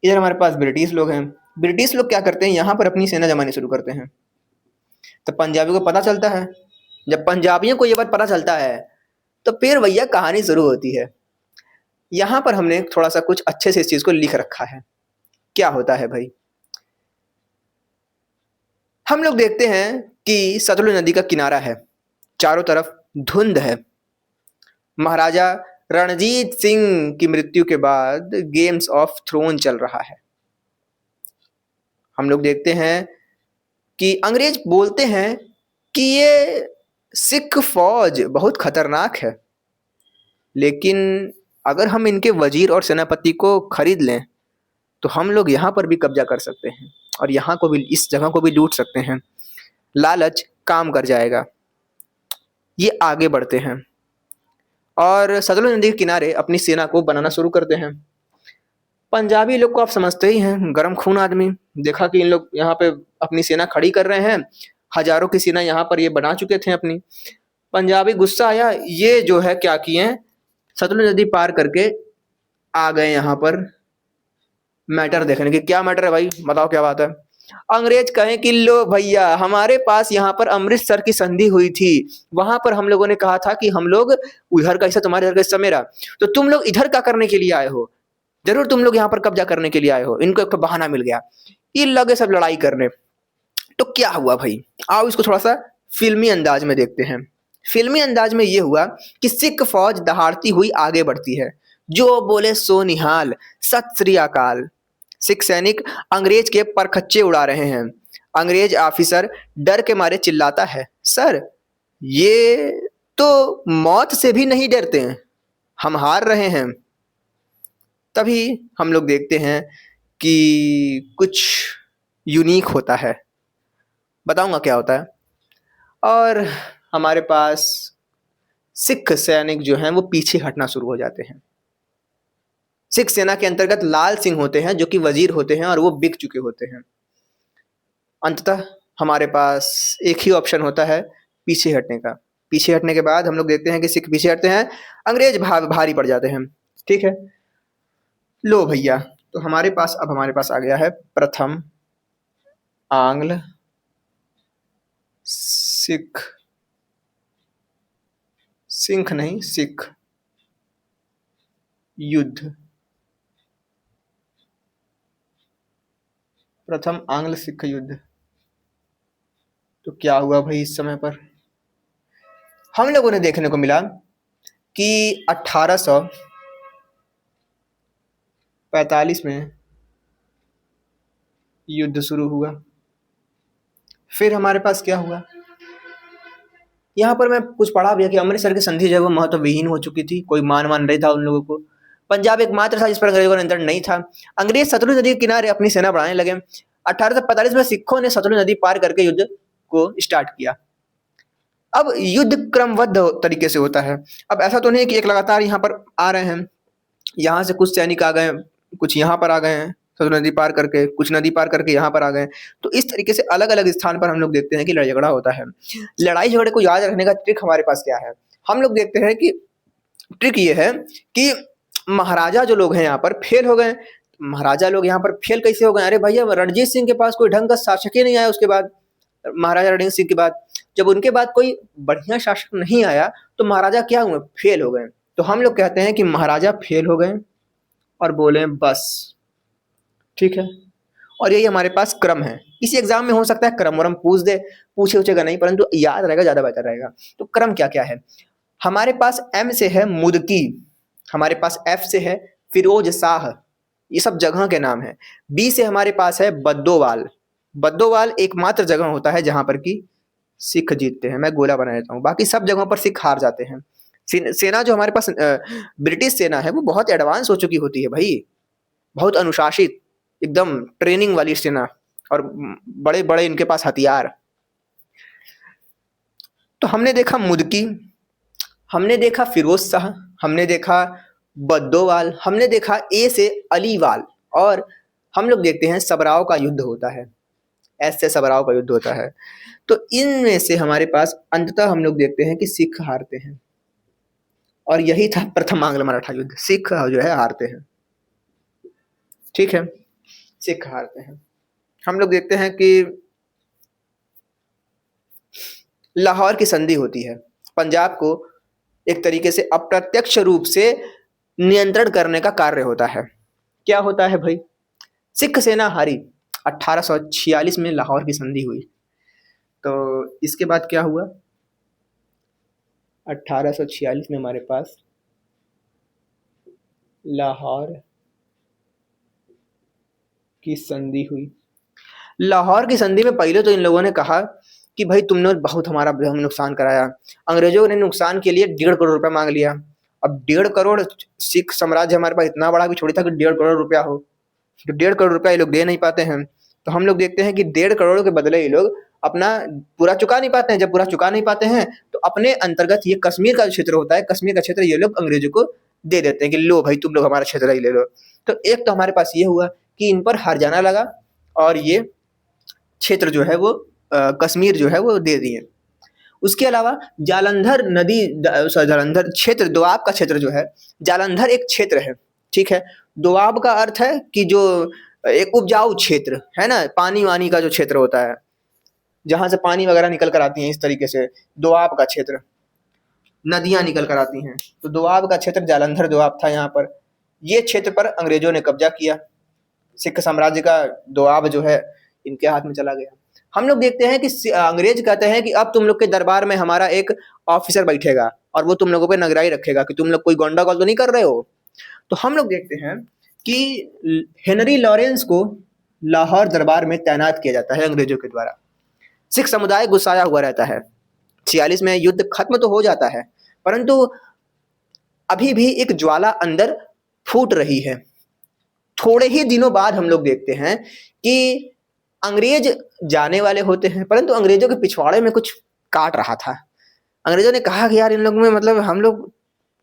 Speaker 1: इधर हमारे पास ब्रिटिश लोग हैं। ब्रिटिश लोग क्या करते हैं, यहाँ पर अपनी सेना जमानी शुरू करते हैं। तो पंजाबियों को पता चलता है। जब पंजाबियों को ये बात पता चलता है तो फिर भैया कहानी शुरू होती है। यहाँ पर हमने थोड़ा सा कुछ अच्छे से इस चीज को लिख रखा है। क्या होता है भाई, हम लोग देखते हैं कि सतलुज नदी का किनारा है, चारों तरफ धुंध है। महाराजा रणजीत सिंह की मृत्यु के बाद गेम्स ऑफ थ्रोन चल रहा है। हम लोग देखते हैं कि अंग्रेज बोलते हैं कि ये सिख फौज बहुत खतरनाक है, लेकिन अगर हम इनके वजीर और सेनापति को खरीद लें तो हम लोग यहाँ पर भी कब्जा कर सकते हैं और यहाँ को भी, इस जगह को भी लूट सकते हैं। लालच काम कर जाएगा। ये आगे बढ़ते हैं और सतलुज नदी के किनारे अपनी सेना को बनाना शुरू करते हैं। पंजाबी लोग को आप समझते ही हैं, गरम खून आदमी। देखा कि इन लोग यहाँ पे अपनी सेना खड़ी कर रहे हैं, हजारों की सेना यहाँ पर ये बना चुके थे अपनी। पंजाबी गुस्सा आया, ये जो है क्या किए, सतलुज नदी पार करके आ गए यहाँ पर मैटर देखने की। क्या मैटर है भाई, बताओ क्या बात है। अंग्रेज कहें कि लो भैया, हमारे पास यहाँ पर अमृतसर की संधि हुई थी, वहां पर हम लोगों ने कहा था कि हम लोग उधर का हिस्सा तुम्हारे, इधर का हिस्सा मेरा, तो तुम लोग इधर क्या करने के लिए आए हो, जरूर तुम लोग यहाँ पर कब्जा करने के लिए आए हो। इनको एक तो बहाना मिल गया, ये लगे सब लड़ाई करने। तो क्या हुआ भाई, आओ इसको थोड़ा सा फिल्मी अंदाज में देखते हैं। फिल्मी अंदाज में ये हुआ कि सिख फौज दहाड़ती हुई आगे बढ़ती है, जो बोले सो निहाल, सत श्री अकाल। सिख सैनिक अंग्रेज के परखच्चे उड़ा रहे हैं। अंग्रेज ऑफिसर डर के मारे चिल्लाता है, सर ये तो मौत से भी नहीं डरते हैं, हम हार रहे हैं। तभी हम लोग देखते हैं कि कुछ यूनिक होता है, बताऊंगा क्या होता है। और हमारे पास सिख सैनिक जो हैं वो पीछे हटना शुरू हो जाते हैं। सिख सेना के अंतर्गत लाल सिंह होते हैं जो कि वजीर होते हैं और वो बिक चुके होते हैं। अंततः हमारे पास एक ही ऑप्शन होता है, पीछे हटने का। पीछे हटने के बाद हम लोग देखते हैं कि सिख पीछे हटते हैं, अंग्रेज भारी पड़ जाते हैं। ठीक है, लो भैया, तो हमारे पास अब हमारे पास आ गया है प्रथम आंग्ल सिख, सिंख नहीं सिख युद्ध। प्रथम आंग्ल सिख युद्ध। तो क्या हुआ भाई, इस समय पर हम लोगों ने देखने को मिला कि 1845 में युद्ध शुरू हुआ। फिर हमारे पास क्या हुआ, यहाँ पर मैं कुछ पढ़ा भी है कि अमृतसर की संधि जो है वो महत्वविहीन हो चुकी थी, कोई मान नहीं था उन लोगों को। पंजाब एकमात्र था जिस पर अंग्रेजों का नियंत्रण नहीं था। अंग्रेज सतलुज नदी के किनारे अपनी सेना बढ़ाने लगे। 1845 में सिखों ने सतलुज नदी पार करके युद्ध को स्टार्ट किया। अब युद्ध क्रमबद्ध तरीके से होता है। अब ऐसा तो नहीं कि एक लगातार यहाँ पर आ रहे हैं, यहाँ से कुछ सैनिक आ गए, कुछ यहाँ पर आ गए हैं सतलुज नदी पार करके, कुछ नदी पार करके यहाँ पर आ गए। तो इस तरीके से अलग अलग स्थान पर हम लोग देखते हैं कि लड़ाई झगड़ा होता है। लड़ाई झगड़े को याद रखने का ट्रिक हमारे पास क्या है, हम लोग देखते हैं कि ट्रिक ये है कि महाराजा जो लोग हैं यहाँ पर फेल हो गए। महाराजा लोग यहाँ पर फेल कैसे हो गए? अरे भैया, रणजीत सिंह के पास कोई ढंग का शासक ही नहीं आया उसके बाद, महाराजा रणजीत सिंह के बाद जब उनके बाद कोई बढ़िया शासक नहीं आया तो महाराजा क्या हुए? फेल हो गए। तो हम लोग कहते हैं कि महाराजा फेल हो गए और बोले बस, ठीक है। और यही हमारे पास क्रम है। इसी एग्जाम में हो सकता है क्रम वरम पूछ दे, पूछे उछेगा नहीं, परंतु याद रहेगा, ज्यादा बेहतर रहेगा। तो क्रम क्या क्या है? हमारे पास एम से है मुदकी, हमारे पास एफ से है फिरोज शाह, ये सब जगह के नाम है। बी से हमारे पास है बद्दोवाल। बद्दोवाल एकमात्र जगह होता है जहां पर कि सिख जीतते हैं। मैं गोला बना देता हूँ, बाकी सब जगहों पर सिख हार जाते हैं। सेना जो हमारे पास ब्रिटिश सेना है वो बहुत एडवांस हो चुकी होती है भाई, बहुत अनुशासित, एकदम ट्रेनिंग वाली सेना, और बड़े बड़े इनके पास हथियार। तो हमने देखा मुदकी, हमने देखा फिरोज शाह, हमने देखा बद्दोवाल, हमने देखा ए से अलीवाल, और हम लोग देखते हैं सबराव का युद्ध होता है, एस से सबराव का युद्ध होता है। तो इनमें से हमारे पास अंततः हम लोग देखते हैं कि सिख हारते हैं, और यही था प्रथम आंग्ल मराठा युद्ध। सिख जो है हारते हैं, ठीक है, सिख हारते हैं। हम लोग देखते हैं कि लाहौर की संधि होती है, पंजाब को एक तरीके से अप्रत्यक्ष रूप से नियंत्रण करने का कार्य होता है। क्या होता है भाई? सिख सेना हारी, 1846 में लाहौर की संधि हुई। तो इसके बाद क्या हुआ? 1846 में हमारे पास लाहौर की संधि हुई। लाहौर की संधि में पहले तो इन लोगों ने कहा कि भाई तुमने बहुत हमारा नुकसान कराया। अंग्रेजों ने नुकसान के लिए 1.5 करोड़ रुपया मांग लिया। अब 1.5 करोड़, सिख साम्राज्य हमारे पास इतना बड़ा भी थोड़ी था कि 1.5 करोड़ रुपया हो, तो 1.5 करोड़ रुपया ये लोग दे नहीं पाते हैं। तो हम लोग देखते हैं कि 1.5 करोड़ के बदले ये लोग अपना पूरा चुका नहीं पाते हैं। जब पूरा चुका नहीं पाते हैं तो अपने अंतर्गत ये कश्मीर का जो क्षेत्र होता है, कश्मीर का क्षेत्र ये लोग अंग्रेजों को दे देते हैं कि लो भाई तुम लोग हमारा क्षेत्र ही ले लो। तो एक तो हमारे पास ये हुआ कि इन पर हर्जाना लगा और ये क्षेत्र जो है वो कश्मीर जो है वो दे दिए। उसके अलावा जालंधर नदी, जालंधर क्षेत्र, दोआब का क्षेत्र जो है, जालंधर एक क्षेत्र है, ठीक है। दोआब का अर्थ है कि जो एक उपजाऊ क्षेत्र है ना, पानी वानी का जो क्षेत्र होता है, जहां से पानी वगैरह निकल कर आती हैं, इस तरीके से दोआब का क्षेत्र, नदियां निकल कर आती हैं। तो दोआब का क्षेत्र जालंधर दोआब था। यहाँ पर ये क्षेत्र पर अंग्रेजों ने कब्जा किया। सिख साम्राज्य का दोआब जो है इनके हाथ में चला गया। हम लोग देखते हैं कि अंग्रेज कहते हैं कि अब तुम लोग के दरबार में हमारा एक ऑफिसर बैठेगा और वो तुम लोगों पे नगराई रखेगा कि तुम लोग कोई गोंडागोल तो नहीं कर रहे हो। तो हम लोग देखते हैं कि हेनरी लॉरेंस को लाहौर दरबार में तैनात किया जाता है अंग्रेजों के द्वारा। सिख समुदाय गुस्साया हुआ रहता है। 46 में युद्ध खत्म तो हो जाता है, परंतु अभी भी एक ज्वाला अंदर फूट रही है। थोड़े ही दिनों बाद हम लोग देखते हैं कि अंग्रेज जाने वाले होते हैं, परंतु अंग्रेजों के पिछवाड़े में कुछ काट रहा था। अंग्रेजों ने कहा कि यार इन लोगों में मतलब हम लोग,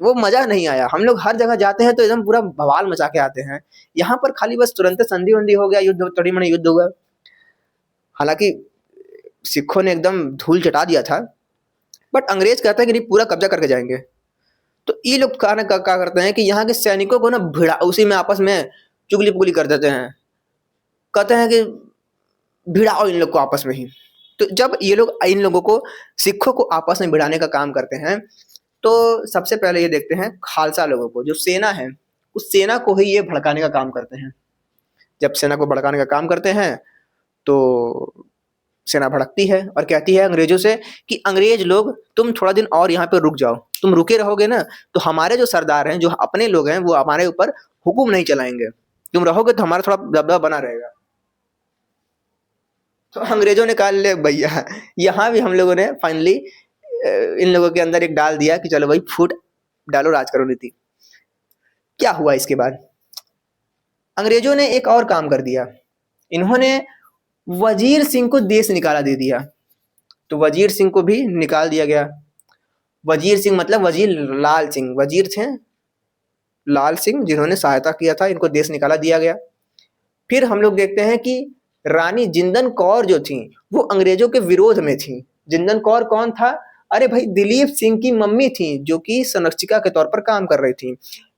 Speaker 1: वो मजा नहीं आया। हम लोग हर जगह जाते हैं तो एकदम पूरा बवाल मचा के आते हैं, यहाँ पर खाली बस तुरंत संधि वंधि हो गया, युद्ध थोड़ी मनी युद्ध हुआ। हालांकि सिखों ने एकदम धूल चटा दिया था, बट अंग्रेज कहता है कि नहीं, पूरा कब्जा करके जाएंगे। तो ये लोग क्या करते हैं कि यहाँ के सैनिकों को ना भिड़ा, उसी में आपस में चुगली पुगली कर देते हैं, कहते हैं कि भिड़ाओ इन लोग को आपस में ही। तो जब ये लोग इन लोगों को, सिखों को आपस में भिड़ाने का काम करते हैं, तो सबसे पहले ये देखते हैं खालसा लोगों को, जो सेना है उस सेना को ही ये भड़काने का काम करते हैं। जब सेना को भड़काने का काम करते हैं तो सेना भड़कती है और कहती है अंग्रेजों से कि अंग्रेज लोग तुम थोड़ा दिन और यहाँ पे रुक जाओ, तुम रुके रहोगे ना तो हमारे जो सरदार हैं, जो अपने लोग हैं, वो हमारे ऊपर हुक्म नहीं चलाएंगे, तुम रहोगे तो हमारा थोड़ा दबदबा बना रहेगा। तो अंग्रेजों ने कहा ले भैया, यहाँ भी हम लोगों ने फाइनली इन लोगों के अंदर एक डाल दिया कि चलो भाई फूट डालो, राज करो नीति। क्या हुआ इसके बाद? अंग्रेजों ने एक और काम कर दिया, इन्होंने वजीर सिंह को देश निकाला दे दिया। तो वजीर सिंह को भी निकाल दिया गया। वजीर सिंह मतलब वजीर लाल सिंह, वजीर थे लाल सिंह जिन्होंने सहायता किया था, इनको देश निकाला दिया गया। फिर हम लोग देखते हैं कि रानी जिंदन कौर जो थी वो अंग्रेजों के विरोध में थी। जिंदन कौर कौन था? अरे भाई, दिलीप सिंह की मम्मी थी, जो कि संरक्षिका के तौर पर काम कर रही थी।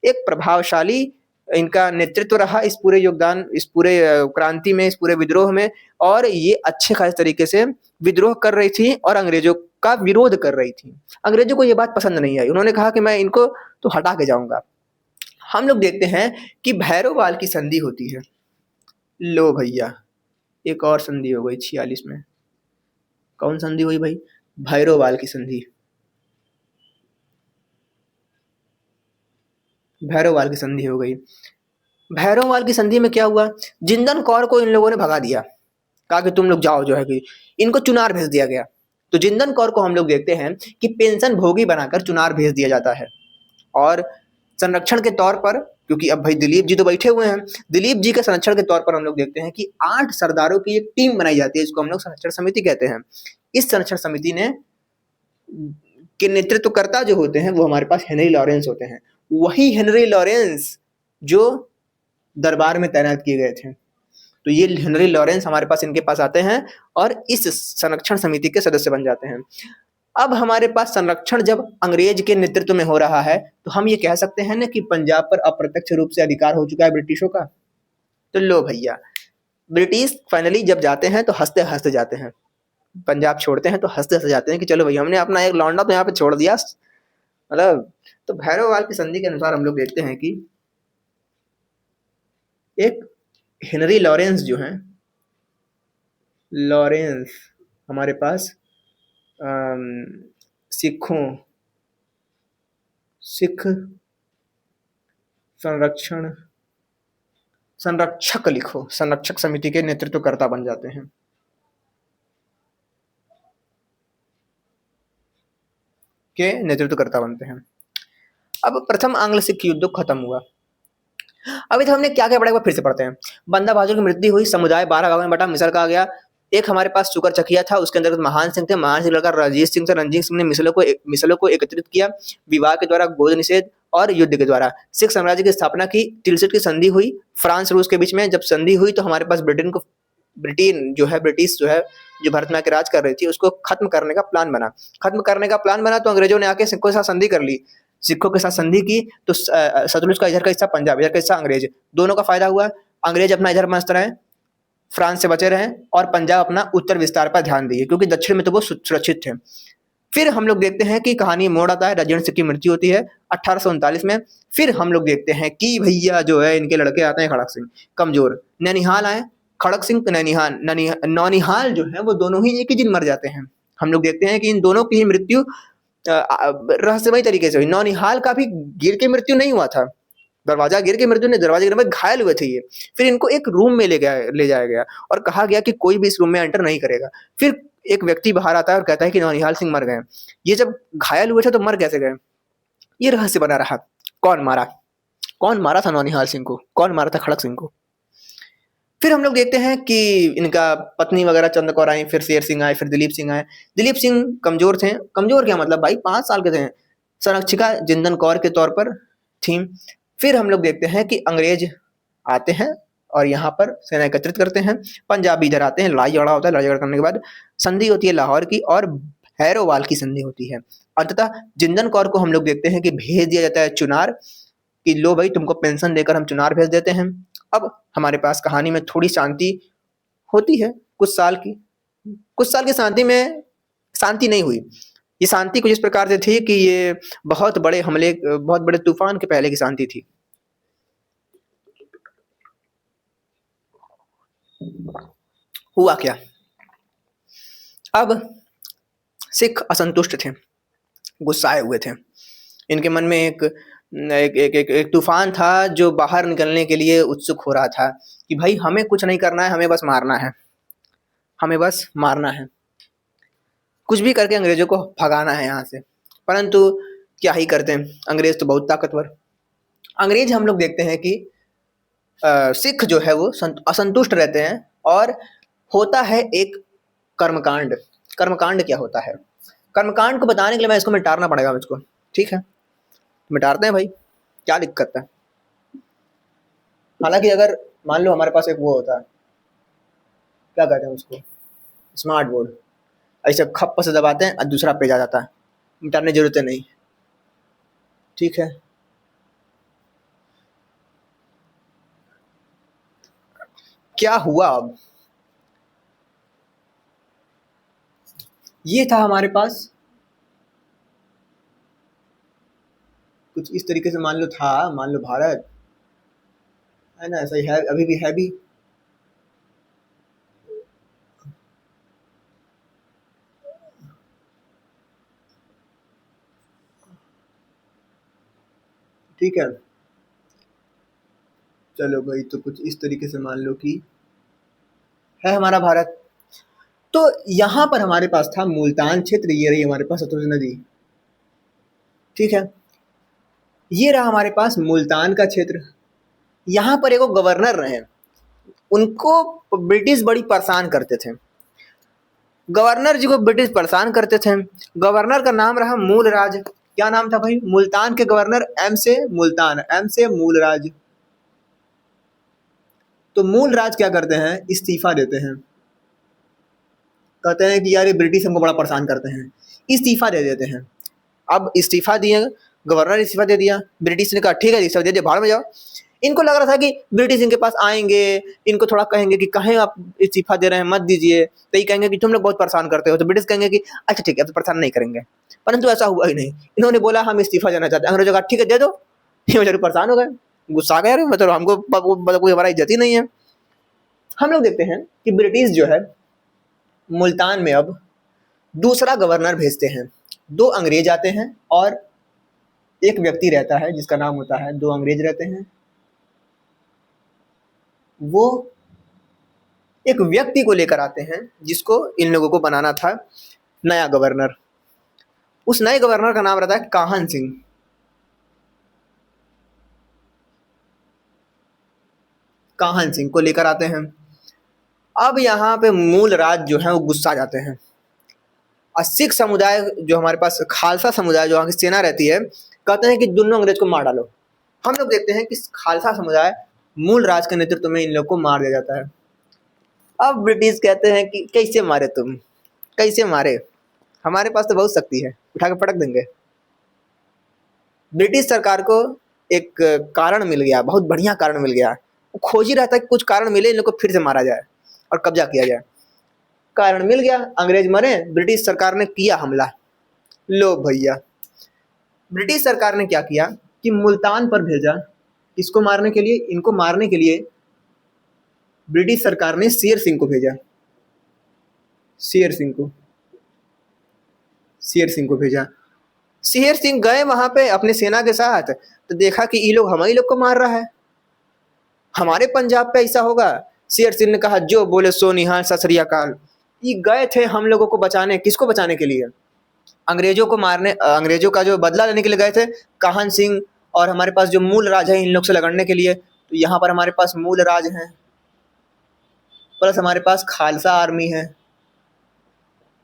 Speaker 1: एक प्रभावशाली इनका नेतृत्व रहा इस पूरे योगदान, इस पूरे क्रांति में, इस पूरे विद्रोह में। और ये अच्छे खासे तरीके से विद्रोह कर रही थी और अंग्रेजों का विरोध कर रही थी। अंग्रेजों को ये बात पसंद नहीं आई, उन्होंने कहा कि मैं इनको तो हटा के जाऊंगा। हम लोग देखते हैं कि भैरोवाल की संधि होती है। लो भैया, एक और संधि हो गई 46 में। कौन संधि हुई भाई? भैरोवाल की संधि। भैरोवाल की संधि हो गई। भैरोवाल की संधि में क्या हुआ? जिंदन कौर को इन लोगों ने भगा दिया, कहा कि तुम लोग जाओ, जो है कि इनको चुनार भेज दिया गया। तो जिंदन कौर को हम लोग देखते हैं कि पेंशन भोगी बनाकर चुनार भेज दिया जाता है। और संरक्षण के तौर पर, क्योंकि अब भाई दिलीप जी तो बैठे हुए हैं, दिलीप जी के संरक्षण के तौर पर हम लोग देखते हैं कि 8 सरदारों की एक टीम बनाई जाती है, इसको हम लोग संरक्षण समिति कहते हैं। इस संरक्षण समिति ने के नेतृत्वकर्ता जो होते हैं वो हमारे पास हेनरी लॉरेंस होते हैं। वही हेनरी लॉरेंस जो दरबार में तैनात किए गए थे। तो ये हेनरी लॉरेंस हमारे पास, इनके पास आते हैं और इस संरक्षण समिति के सदस्य बन जाते हैं। अब हमारे पास संरक्षण जब अंग्रेज के नेतृत्व में हो रहा है, तो हम ये कह सकते हैं ना कि पंजाब पर अप्रत्यक्ष रूप से अधिकार हो चुका है ब्रिटिशों का। तो लो भैया, ब्रिटिश फाइनली जब जाते हैं तो हंसते हंसते जाते हैं, पंजाब छोड़ते हैं तो हंसते हंसते जाते हैं कि चलो भैया, हमने अपना एक लौंडा तो यहाँ पे छोड़ दिया, मतलब। तो भैरववाल की संधि के अनुसार हम लोग देखते हैं कि एक हेनरी लॉरेंस जो हैं, लॉरेंस हमारे पास सिखों सिख संरक्षक लिखो, संरक्षक समिति के नेतृत्वकर्ता बन जाते हैं। के नेतृत्वकर्ता बनते हैं। अब प्रथम आंग्ल सिख युद्ध खत्म हुआ। अभी तो हमने क्या क्या पढ़ा, फिर से पढ़ते हैं। बंदा बहादुर की मृत्यु हुई, समुदाय 12 भागों में बटा, मिसल का आ गया। एक हमारे पास शुकर चकिया था, उसके अंदर महान सिंह थे, महान सिंह लड़का रंजीत सिंह से, रंजीत सिंह ने मिसलों को एकत्रित किया, विवाह के द्वारा, गोद निषेध और युद्ध के द्वारा सिख साम्राज्य की स्थापना की। तिलसिट की संधि हुई फ्रांस रूस के बीच में। जब संधि हुई तो हमारे पास ब्रिटिश जो है, जो भारत में आके राज कर रही थी, उसको खत्म करने का प्लान बना। तो अंग्रेजों ने आके सिखों के साथ संधि कर ली। सिखों के साथ संधि की तो सतलुज का इधर का हिस्सा पंजाब, इधर का हिस्सा अंग्रेज, दोनों का फायदा हुआ। अंग्रेज अपना इधर मस्त रहे, फ्रांस से बचे रहें, और पंजाब अपना उत्तर विस्तार पर ध्यान दिए, क्योंकि दक्षिण में तो वो सुरक्षित थे। फिर हम लोग देखते हैं कि कहानी मोड़ आता है, रजन सिंह की मृत्यु होती है 1839 में। फिर हम लोग देखते हैं कि भैया जो है, इनके लड़के आते हैं, खड़क सिंह कमजोर, नैनीहाल आए। खड़क सिंह नौनिहाल जो है वो दोनों ही एक ही दिन मर जाते हैं। हम लोग देखते हैं कि इन दोनों की ही मृत्यु रहस्यमय तरीके से हुई। नौनिहाल का भी गिर के मृत्यु नहीं हुआ था, दरवाजा गिर के मृत्यु नहीं, दरवाजे गिरने में घायल हुए थे ये। फिर इनको एक रूम में ले जाया गया और कहा गया कि कोई भी इस रूम में एंटर नहीं करेगा। फिर एक व्यक्ति बाहर आता है और कहता है कि नौनिहाल सिंह मर गए। ये जब घायल हुए थे तो मर कैसे गए, ये रहस्य बना रहा। कौन मारा था नौनिहाल सिंह को, कौन मारा था खड़क सिंह को। फिर हम लोग देखते हैं कि इनका पत्नी वगैरह चंद कौर आई, फिर शेर सिंह आए, फिर दिलीप सिंह आए। दिलीप सिंह कमजोर थे, कमजोर क्या मतलब भाई, 5 साल के थे। संरक्षिका जिंदन कौर के तौर पर थी। फिर हम लोग देखते हैं कि अंग्रेज आते हैं और यहाँ पर सेना एकत्रित करते हैं। पंजाबी इधर आते हैं, लड़ाई झगड़ा होता है, लड़ाई झगड़ा करने के बाद संधि होती है लाहौर की और भैरोवाल की संधि होती है। अंततः जिंदन कौर को हम लोग देखते हैं कि भेज दिया जाता है चुनार, कि लो भाई, तुमको पेंशन देकर हम चुनार भेज देते हैं। अब हमारे पास कहानी में थोड़ी शांति होती है, कुछ साल की शांति में शांति नहीं हुई। ये शांति कुछ इस प्रकार से थी कि ये बहुत बड़े तूफान के पहले की शांति थी। हुआ क्या, अब सिख असंतुष्ट थे, गुस्साए हुए थे। इनके मन में एक तूफान था जो बाहर निकलने के लिए उत्सुक हो रहा था कि भाई हमें कुछ नहीं करना है, हमें बस मारना है, कुछ भी करके अंग्रेजों को भगाना है यहाँ से। परंतु क्या ही करते हैं, अंग्रेज तो बहुत ताकतवर। अंग्रेज हम लोग देखते हैं कि सिख जो है वो असंतुष्ट रहते हैं और होता है एक कर्मकांड। कर्मकांड क्या होता है, कर्मकांड को बताने के लिए इसको मिटाना पड़ेगा मुझको, ठीक है, मिटाते हैं भाई, क्या दिक्कत है। हालांकि अगर मान लो हमारे पास एक वो होता है, क्या कहते हैं उसको, स्मार्ट बोर्ड, ऐसे खप से दबाते हैं और दूसरा पेज आ जाता है, मिटाने की जरूरत नहीं, ठीक है। क्या हुआ अब? ये था हमारे पास कुछ इस तरीके से, मान लो भारत है ना, ऐसा ही है, अभी भी है भी। ठीक है, चलो भाई, तो कुछ इस तरीके से मान लो कि है हमारा भारत। तो यहाँ पर हमारे पास था मुल्तान क्षेत्र, ये रही हमारे पास सतलुज नदी। ठीक है, ये रहा हमारे पास मुल्तान का क्षेत्र। यहाँ पर एक गवर्नर रहे, उनको ब्रिटिश बड़ी परेशान करते थे। गवर्नर जी को ब्रिटिश परेशान करते थे। गवर्नर का नाम रहा मूलराज। क्या नाम था भाई? मुल्तान के गवर्नर एम से मुल्तान, एम से मूलराज। तो मूलराज क्या करते हैं? इस्तीफा देते हैं। कहते हैं कि यार ये ब्रिटिश हमको बड़ा परेशान करते हैं, इस्तीफा दे देते हैं। अब इस्तीफा दिए, गवर्नर इस्तीफा दे दिया, ब्रिटिश ने कहा ठीक है इस्तीफा दे दिया, भाड़ में जाओ। इनको लग रहा था कि ब्रिटिश इनके पास आएंगे, इनको थोड़ा कहेंगे कि कहें आप इस्तीफा दे रहे हैं, मत दीजिए। तो ये कहेंगे कि तुम लोग बहुत परेशान करते हो, तो ब्रिटिश कहेंगे कि अच्छा ठीक है, अब तो परेशान नहीं करेंगे। परंतु ऐसा हुआ ही नहीं। इन्होंने बोला हम इस्तीफा देना चाहते हैं। अंग्रेजों का ठीक है दे दो। ये बेचारे परेशान हो गए, गुस्सा आ गया, यार मतलब हमको मतलब कोई हमारा इज्जत ही नहीं है। हम लोग देखते हैं कि ब्रिटिश जो है मुल्तान में अब दूसरा गवर्नर भेजते हैं। दो अंग्रेज आते हैं और एक व्यक्ति रहता है जिसका नाम होता है, दो अंग्रेज रहते हैं। वो एक व्यक्ति को लेकर आते हैं जिसको इन लोगों को बनाना था नया गवर्नर। उस नए गवर्नर का नाम रहता है काहन सिंह। काहन सिंह को लेकर आते हैं। अब यहाँ पे मूल राज जो है वो गुस्सा जाते हैं, और सिख समुदाय जो हमारे पास, खालसा समुदाय जो वहाँ की सेना रहती है, कहते हैं कि दोनों अंग्रेज को मार डालो। हम लोग देखते हैं कि खालसा समुदाय मूल राज के नेतृत्व में इन लोग को मार दिया जाता है। अब ब्रिटिश कहते हैं कि कैसे मारे तुम, कैसे मारे, हमारे पास तो बहुत शक्ति है, उठा के पटक देंगे। ब्रिटिश सरकार को एक कारण मिल गया, बहुत बढ़िया कारण मिल गया। वो खोज ही रहता है कि कुछ कारण मिले इन लोग को फिर से मारा जाए और कब्जा किया जाए। कारण मिल गया, अंग्रेज मरे, ब्रिटिश सरकार ने किया हमला। लो भैया, ब्रिटिश सरकार ने क्या किया कि मुल्तान पर भेजा, इसको मारने के लिए, इनको मारने के लिए ब्रिटिश सरकार ने शेर सिंह को भेजा। शेर सिंह को, शेर सिंह को भेजा। शेर सिंह गए वहां पे अपने सेना के साथ, तो देखा कि ये लोग हमारे लोग को मार रहा है, हमारे पंजाब पे ऐसा होगा। शेर सिंह ने कहा जो बोले सो निहाल, सत श्री अकाल। ये गए थे हम लोगों को बचाने, किसको बचाने के लिए? अंग्रेजों को मारने, अंग्रेजों का जो बदला लेने के लिए गए थे काहन सिंह, और हमारे पास जो मूल राज है इन लोग से लड़ने के लिए। तो यहाँ पर हमारे पास मूल राज है, प्लस हमारे पास खालसा आर्मी है।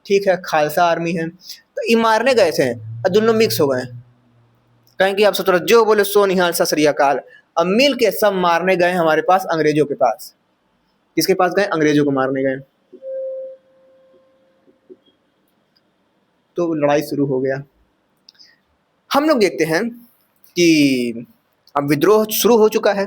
Speaker 1: ठीक है, खालसा आर्मी है, तो ये मारने गए थे और दोनों मिक्स हो गए। कहें कि आप सब जो बोले सो निहाल, सत श्री अकाल। अब मिल के सब मारने गए हमारे पास अंग्रेजों के पास। किसके पास गए? अंग्रेजों को मारने गए। तो लड़ाई शुरू हो गया। हम लोग देखते हैं कि अब विद्रोह शुरू हो चुका है।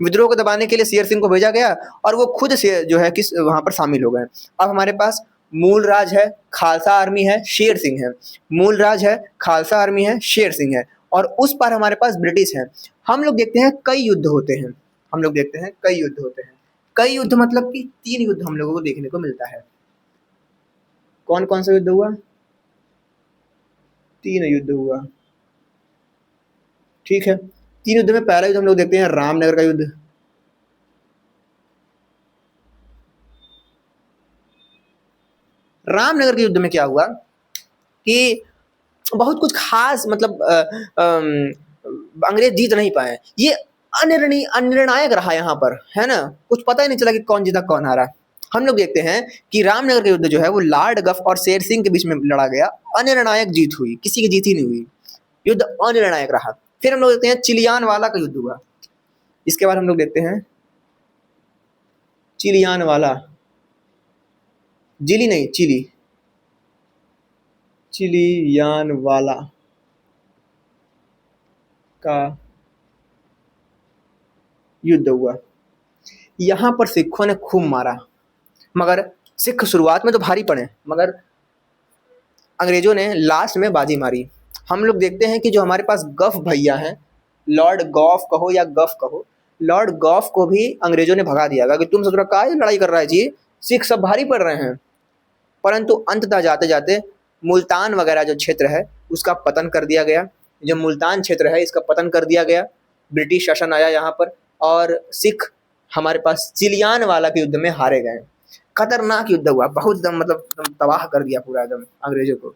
Speaker 1: विद्रोह को दबाने के लिए शेर सिंह को भेजा गया और वो खुद से जो है किस वहां पर शामिल हो गए। अब हमारे पास मूल राज है, खालसा आर्मी है, शेर सिंह है। मूल राज है, खालसा आर्मी है, शेर सिंह है, और उस पर हमारे पास ब्रिटिश है। हम लोग देखते हैं कई युद्ध होते हैं। हम लोग देखते हैं कई युद्ध होते हैं। कई युद्ध मतलब कि 3 युद्ध हम लोगों को देखने को मिलता है। कौन कौन सा युद्ध हुआ? 3 युद्ध हुआ। ठीक है, 3 युद्ध में पहला युद्ध हम लोग देखते हैं रामनगर का युद्ध। रामनगर के युद्ध में क्या हुआ कि बहुत कुछ खास, मतलब अंग्रेज जीत नहीं पाए। ये अनिर्णायक रहा यहाँ पर, है ना, कुछ पता ही नहीं चला कि कौन जीता कौन हारा। हम लोग देखते हैं कि रामनगर का युद्ध जो है वो लॉर्ड गफ और शेर सिंह के बीच में लड़ा गया। अनिर्णायक जीत हुई, किसी की जीत ही नहीं हुई, युद्ध अनिर्णायक रहा। फिर हम लोग देखते हैं चिलियान वाला का युद्ध हुआ। इसके बाद हम लोग देखते हैं चिलियान वाला, जिली नहीं, चिली, चिलियान वाला का युद्ध हुआ। यहाँ पर सिखों ने खूब मारा, मगर सिख शुरुआत में तो भारी पड़े, मगर अंग्रेजों ने लास्ट में बाजी मारी। हम लोग देखते हैं कि जो हमारे पास गफ भैया हैं, लॉर्ड गॉफ कहो या गफ कहो, लॉर्ड गॉफ को भी अंग्रेजों ने भगा दिया कि तुम सब का लड़ाई कर रहा है जी, सिख सब भारी पड़ रहे हैं। परंतु अंततः जाते जाते मुल्तान वगैरह जो क्षेत्र है उसका पतन कर दिया गया। जो मुल्तान क्षेत्र है इसका पतन कर दिया गया, ब्रिटिश शासन आया यहाँ पर, और सिख हमारे पास चिलियान वाला के युद्ध में हारे गए। खतरनाक युद्ध हुआ, बहुत एकदम मतलब तबाह कर दिया पूरा एकदम अंग्रेजों को।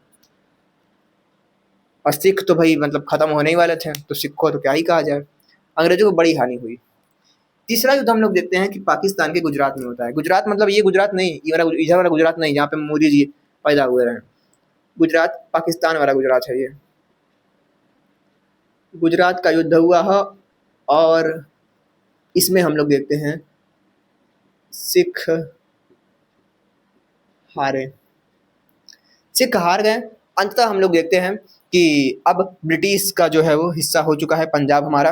Speaker 1: और सिख तो भाई मतलब खत्म होने ही वाले थे, तो सिख को तो क्या ही कहा जाए। अंग्रेजों को बड़ी हानि हुई। तीसरा युद्ध हम लोग देखते हैं कि पाकिस्तान के गुजरात में होता है। गुजरात मतलब ये गुजरात नहीं, इधर वाला गुजरात नहीं जहाँ पे मोदी जी पैदा हुए रहे। गुजरात पाकिस्तान वाला गुजरात है ये। गुजरात का युद्ध हुआ है और इसमें हम लोग देखते हैं सिख हारे, सिख हार गए। अंततः हम लोग देखते हैं कि अब ब्रिटिश का जो है वो हिस्सा हो चुका है पंजाब हमारा।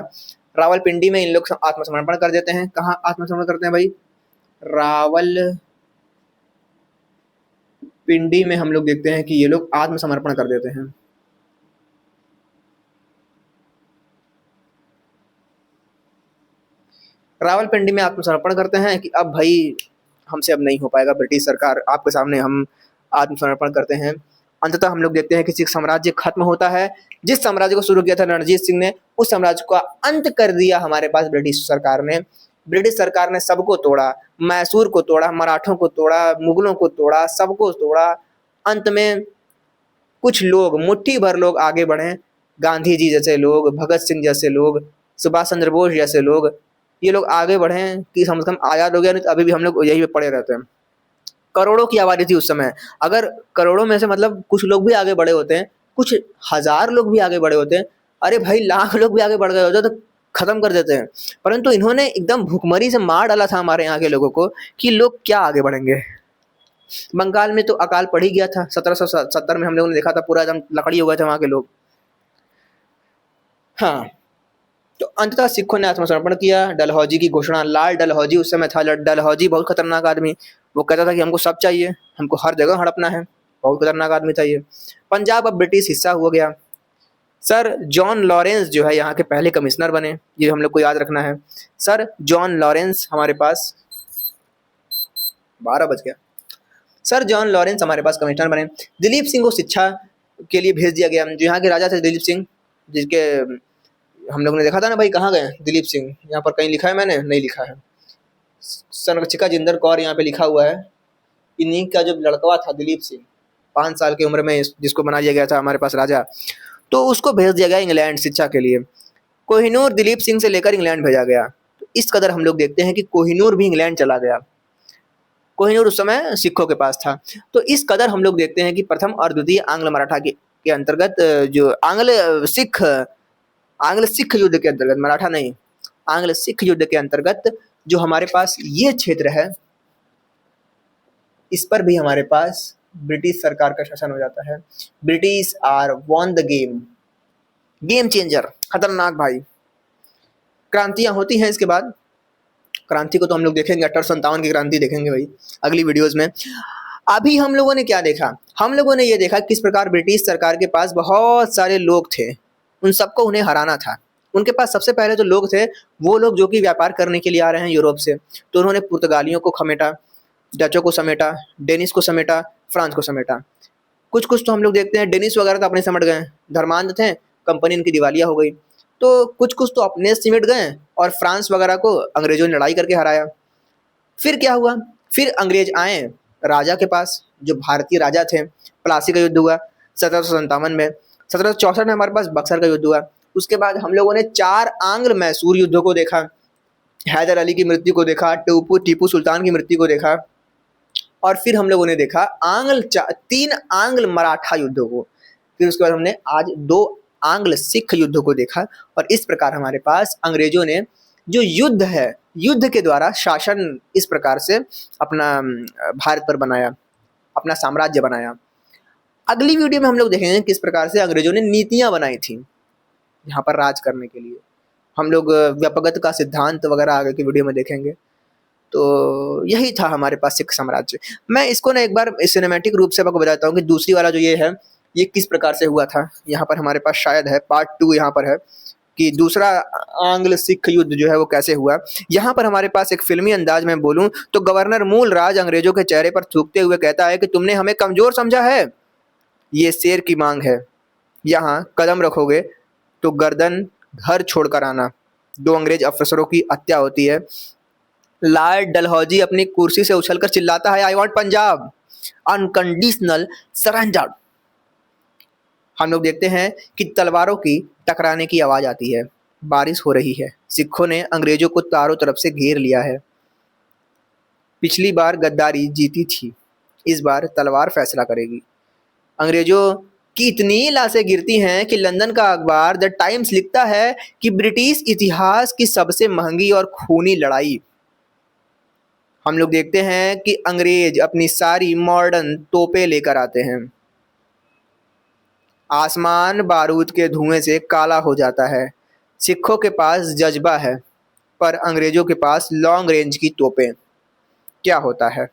Speaker 1: रावलपिंडी में इन लोग आत्मसमर्पण कर देते हैं। कहाँ आत्मसमर्पण करते हैं भाई? रावलपिंडी में हम लोग देखते हैं कि ये लोग आत्मसमर्पण कर देते हैं। रावलपिंडी में आत्मसमर्पण करते हैं कि अब भाई हमसे अब नहीं हो पाएगा, ब्रिटिश सरकार आपके सामने हम आत्मसमर्पण करते हैं। अंततः हम लोग देखते हैं कि सिख साम्राज्य खत्म होता है। जिस साम्राज्य को शुरू किया था रणजीत सिंह ने, उस साम्राज्य का अंत कर दिया हमारे पास ब्रिटिश सरकार ने। ब्रिटिश सरकार ने सबको तोड़ा, मैसूर को तोड़ा, मराठों को तोड़ा, मुगलों को तोड़ा, सबको तोड़ा। अंत में कुछ लोग, मुट्ठी भर लोग आगे बढ़े, गांधी जी जैसे लोग, भगत सिंह जैसे लोग, सुभाष चंद्र बोस जैसे लोग, ये लोग आगे बढ़े कि कम से कम आज़ाद हो गया। नहीं तो अभी भी हम लोग यही पे पड़े रहते हैं। करोड़ों की आबादी थी उस समय। अगर करोड़ों में से मतलब कुछ लोग भी आगे बढ़े होते हैं, कुछ हजार लोग भी आगे बढ़े होते हैं, अरे भाई लाख लोग भी आगे बढ़ गए होते तो खत्म कर देते हैं। परंतु इन्होंने एकदम भूखमरी से मार डाला था हमारे यहाँ के लोगों को कि लोग क्या आगे बढ़ेंगे। बंगाल में तो अकाल पड़ ही गया था। 1770 में हम लोगों ने देखा था, पूरा एकदम लकड़ी हो गए थे वहाँ के लोग। हाँ, तो अंततः सिखों ने आत्मसमर्पण किया। डलहौजी की घोषणा, लाल डलहौजी उस समय था। डलहौजी बहुत खतरनाक आदमी, वो कहता था कि हमको सब चाहिए, हमको हर जगह हड़पना है। बहुत खतरनाक आदमी था ये। पंजाब अब ब्रिटिश हिस्सा हो गया। सर जॉन लॉरेंस जो है यहाँ के पहले कमिश्नर बने, ये हम लोग को याद रखना है। सर जॉन लॉरेंस हमारे पास 12 बज गया। सर जॉन लॉरेंस हमारे पास कमिश्नर बने। दिलीप सिंह को शिक्षा के लिए भेज दिया गया। जो यहाँ के राजा थे दिलीप सिंह, जिसके हम लोगों ने देखा था ना भाई, कहाँ गए दिलीप सिंह? यहाँ पर कहीं लिखा है? मैंने नहीं लिखा है। संरक्षिका जिंदर कौर यहाँ पे लिखा हुआ है। इन्हीं का जो लड़कवा था दिलीप सिंह, 5 साल की उम्र में जिसको बना दिया गया था हमारे पास राजा, तो उसको भेज दिया गया इंग्लैंड शिक्षा के लिए। कोहिनूर दिलीप सिंह से लेकर इंग्लैंड भेजा गया। तो इस कदर हम लोग देखते हैं कि कोहिनूर भी इंग्लैंड चला गया। कोहिनूर उस समय सिखों के पास था। तो इस कदर हम लोग देखते हैं कि प्रथम और द्वितीय आंग्ल मराठा के अंतर्गत, जो आंग्ल सिख युद्ध के अंतर्गत, मराठा नहीं, आंग्ल सिख युद्ध के अंतर्गत जो हमारे पास ये क्षेत्र है, इस पर भी हमारे पास ब्रिटिश सरकार का शासन हो जाता है। British are won the game changer, खतरनाक भाई। क्रांतियां होती हैं इसके बाद। क्रांति को तो हम लोग देखेंगे, 1857 की क्रांति देखेंगे भाई अगली वीडियोस में। अभी हम लोगों ने क्या देखा? हम लोगों ने ये देखा किस प्रकार ब्रिटिश सरकार के पास बहुत सारे लोग थे, उन सबको उन्हें हराना था। उनके पास सबसे पहले जो लोग थे, वो लोग जो कि व्यापार करने के लिए आ रहे हैं यूरोप से, तो उन्होंने पुर्तगालियों को समेटा, डचों को समेटा, डेनिस को समेटा, फ्रांस को समेटा। कुछ कुछ तो हम लोग देखते हैं डेनिस वगैरह तो अपने सिमट गए, धर्मांध थे, कंपनी इनकी दिवालिया हो गई। तो कुछ कुछ तो अपने सिमट गए और फ्रांस वगैरह को अंग्रेजों ने लड़ाई करके हराया। फिर क्या हुआ? फिर अंग्रेज आए राजा के पास, जो भारतीय राजा थे। प्लासी का युद्ध हुआ 1757 में। 1764 में हमारे पास बक्सर का युद्ध हुआ। उसके बाद हम लोगों ने 4 आंग्ल मैसूर युद्धों को देखा, हैदर अली की मृत्यु को देखा, टीपू सुल्तान की मृत्यु को देखा, और फिर हम लोगों ने देखा 3 आंग्ल मराठा युद्धों को। फिर उसके बाद हमने आज 2 आंग्ल सिख युद्धों को देखा। और इस प्रकार हमारे पास अंग्रेजों ने जो युद्ध है, युद्ध के द्वारा शासन इस प्रकार से अपना भारत पर बनाया, अपना साम्राज्य बनाया। अगली वीडियो में हम लोग देखेंगे किस प्रकार से अंग्रेजों ने नीतियां बनाई थी यहाँ पर राज करने के लिए। हम लोग व्यपगत का सिद्धांत वगैरह आगे की वीडियो में देखेंगे। तो यही था हमारे पास सिख साम्राज्य। मैं इसको ना एक बार सिनेमैटिक रूप से आपको बताता हूँ कि दूसरी वाला जो ये है, ये किस प्रकार से हुआ था। यहाँ पर हमारे पास शायद है पार्ट 2 यहाँ पर है कि दूसरा आंग्ल सिख युद्ध जो है वो कैसे हुआ। यहाँ पर हमारे पास एक फ़िल्मी अंदाज में बोलूँ तो गवर्नर मूलराज अंग्रेज़ों के चेहरे पर थूकते हुए कहता है कि तुमने हमें कमज़ोर समझा है, ये शेर की माँग है। यहाँ कदम रखोगे तो गर्दन घर छोड़कर आना। 2 अंग्रेज़ अफ़सरों की हत्या होती है। लॉर्ड डलहौजी अपनी कुर्सी से उछलकर चिल्लाता है, I want Punjab, unconditional surrender. हम लोग देखते हैं कि तलवारों की टकराने की आवाज़ आती है। बारिश हो रही है। सिखों ने अंग्रेज़ों को चारों तरफ से घेर लिया है। पिछली बार गद्दारी जीती थी, इस बार तलवार फैसला करेगी। अंग्रेज़ों की इतनी लाशें गिरती हैं कि लंदन का अखबार द टाइम्स लिखता है कि ब्रिटिश इतिहास की सबसे महंगी और खूनी लड़ाई। हम लोग देखते हैं कि अंग्रेज अपनी सारी मॉडर्न तोपें लेकर आते हैं। आसमान बारूद के धुएं से काला हो जाता है। सिखों के पास जज्बा है, पर अंग्रेजों के पास लॉन्ग रेंज की तोपें। क्या होता है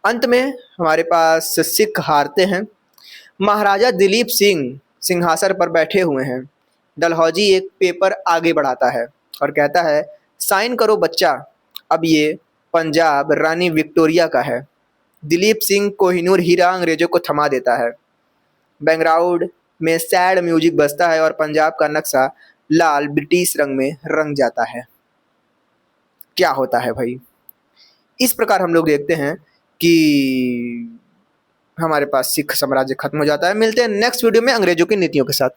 Speaker 1: अंत में? हमारे पास सिख हारते हैं। महाराजा दिलीप सिंह सिंहासन पर बैठे हुए हैं। डलहौजी एक पेपर आगे बढ़ाता है और कहता है, साइन करो बच्चा, अब ये पंजाब रानी विक्टोरिया का है। दिलीप सिंह कोहिनूर हीरा अंग्रेजों को थमा देता है। बैकग्राउंड में सैड म्यूजिक बजता है और पंजाब का नक्शा लाल ब्रिटिश रंग में रंग जाता है। क्या होता है भाई? इस प्रकार हम लोग देखते हैं कि हमारे पास सिख साम्राज्य खत्म हो जाता है। मिलते हैं नेक्स्ट वीडियो में अंग्रेजों की नीतियों के साथ।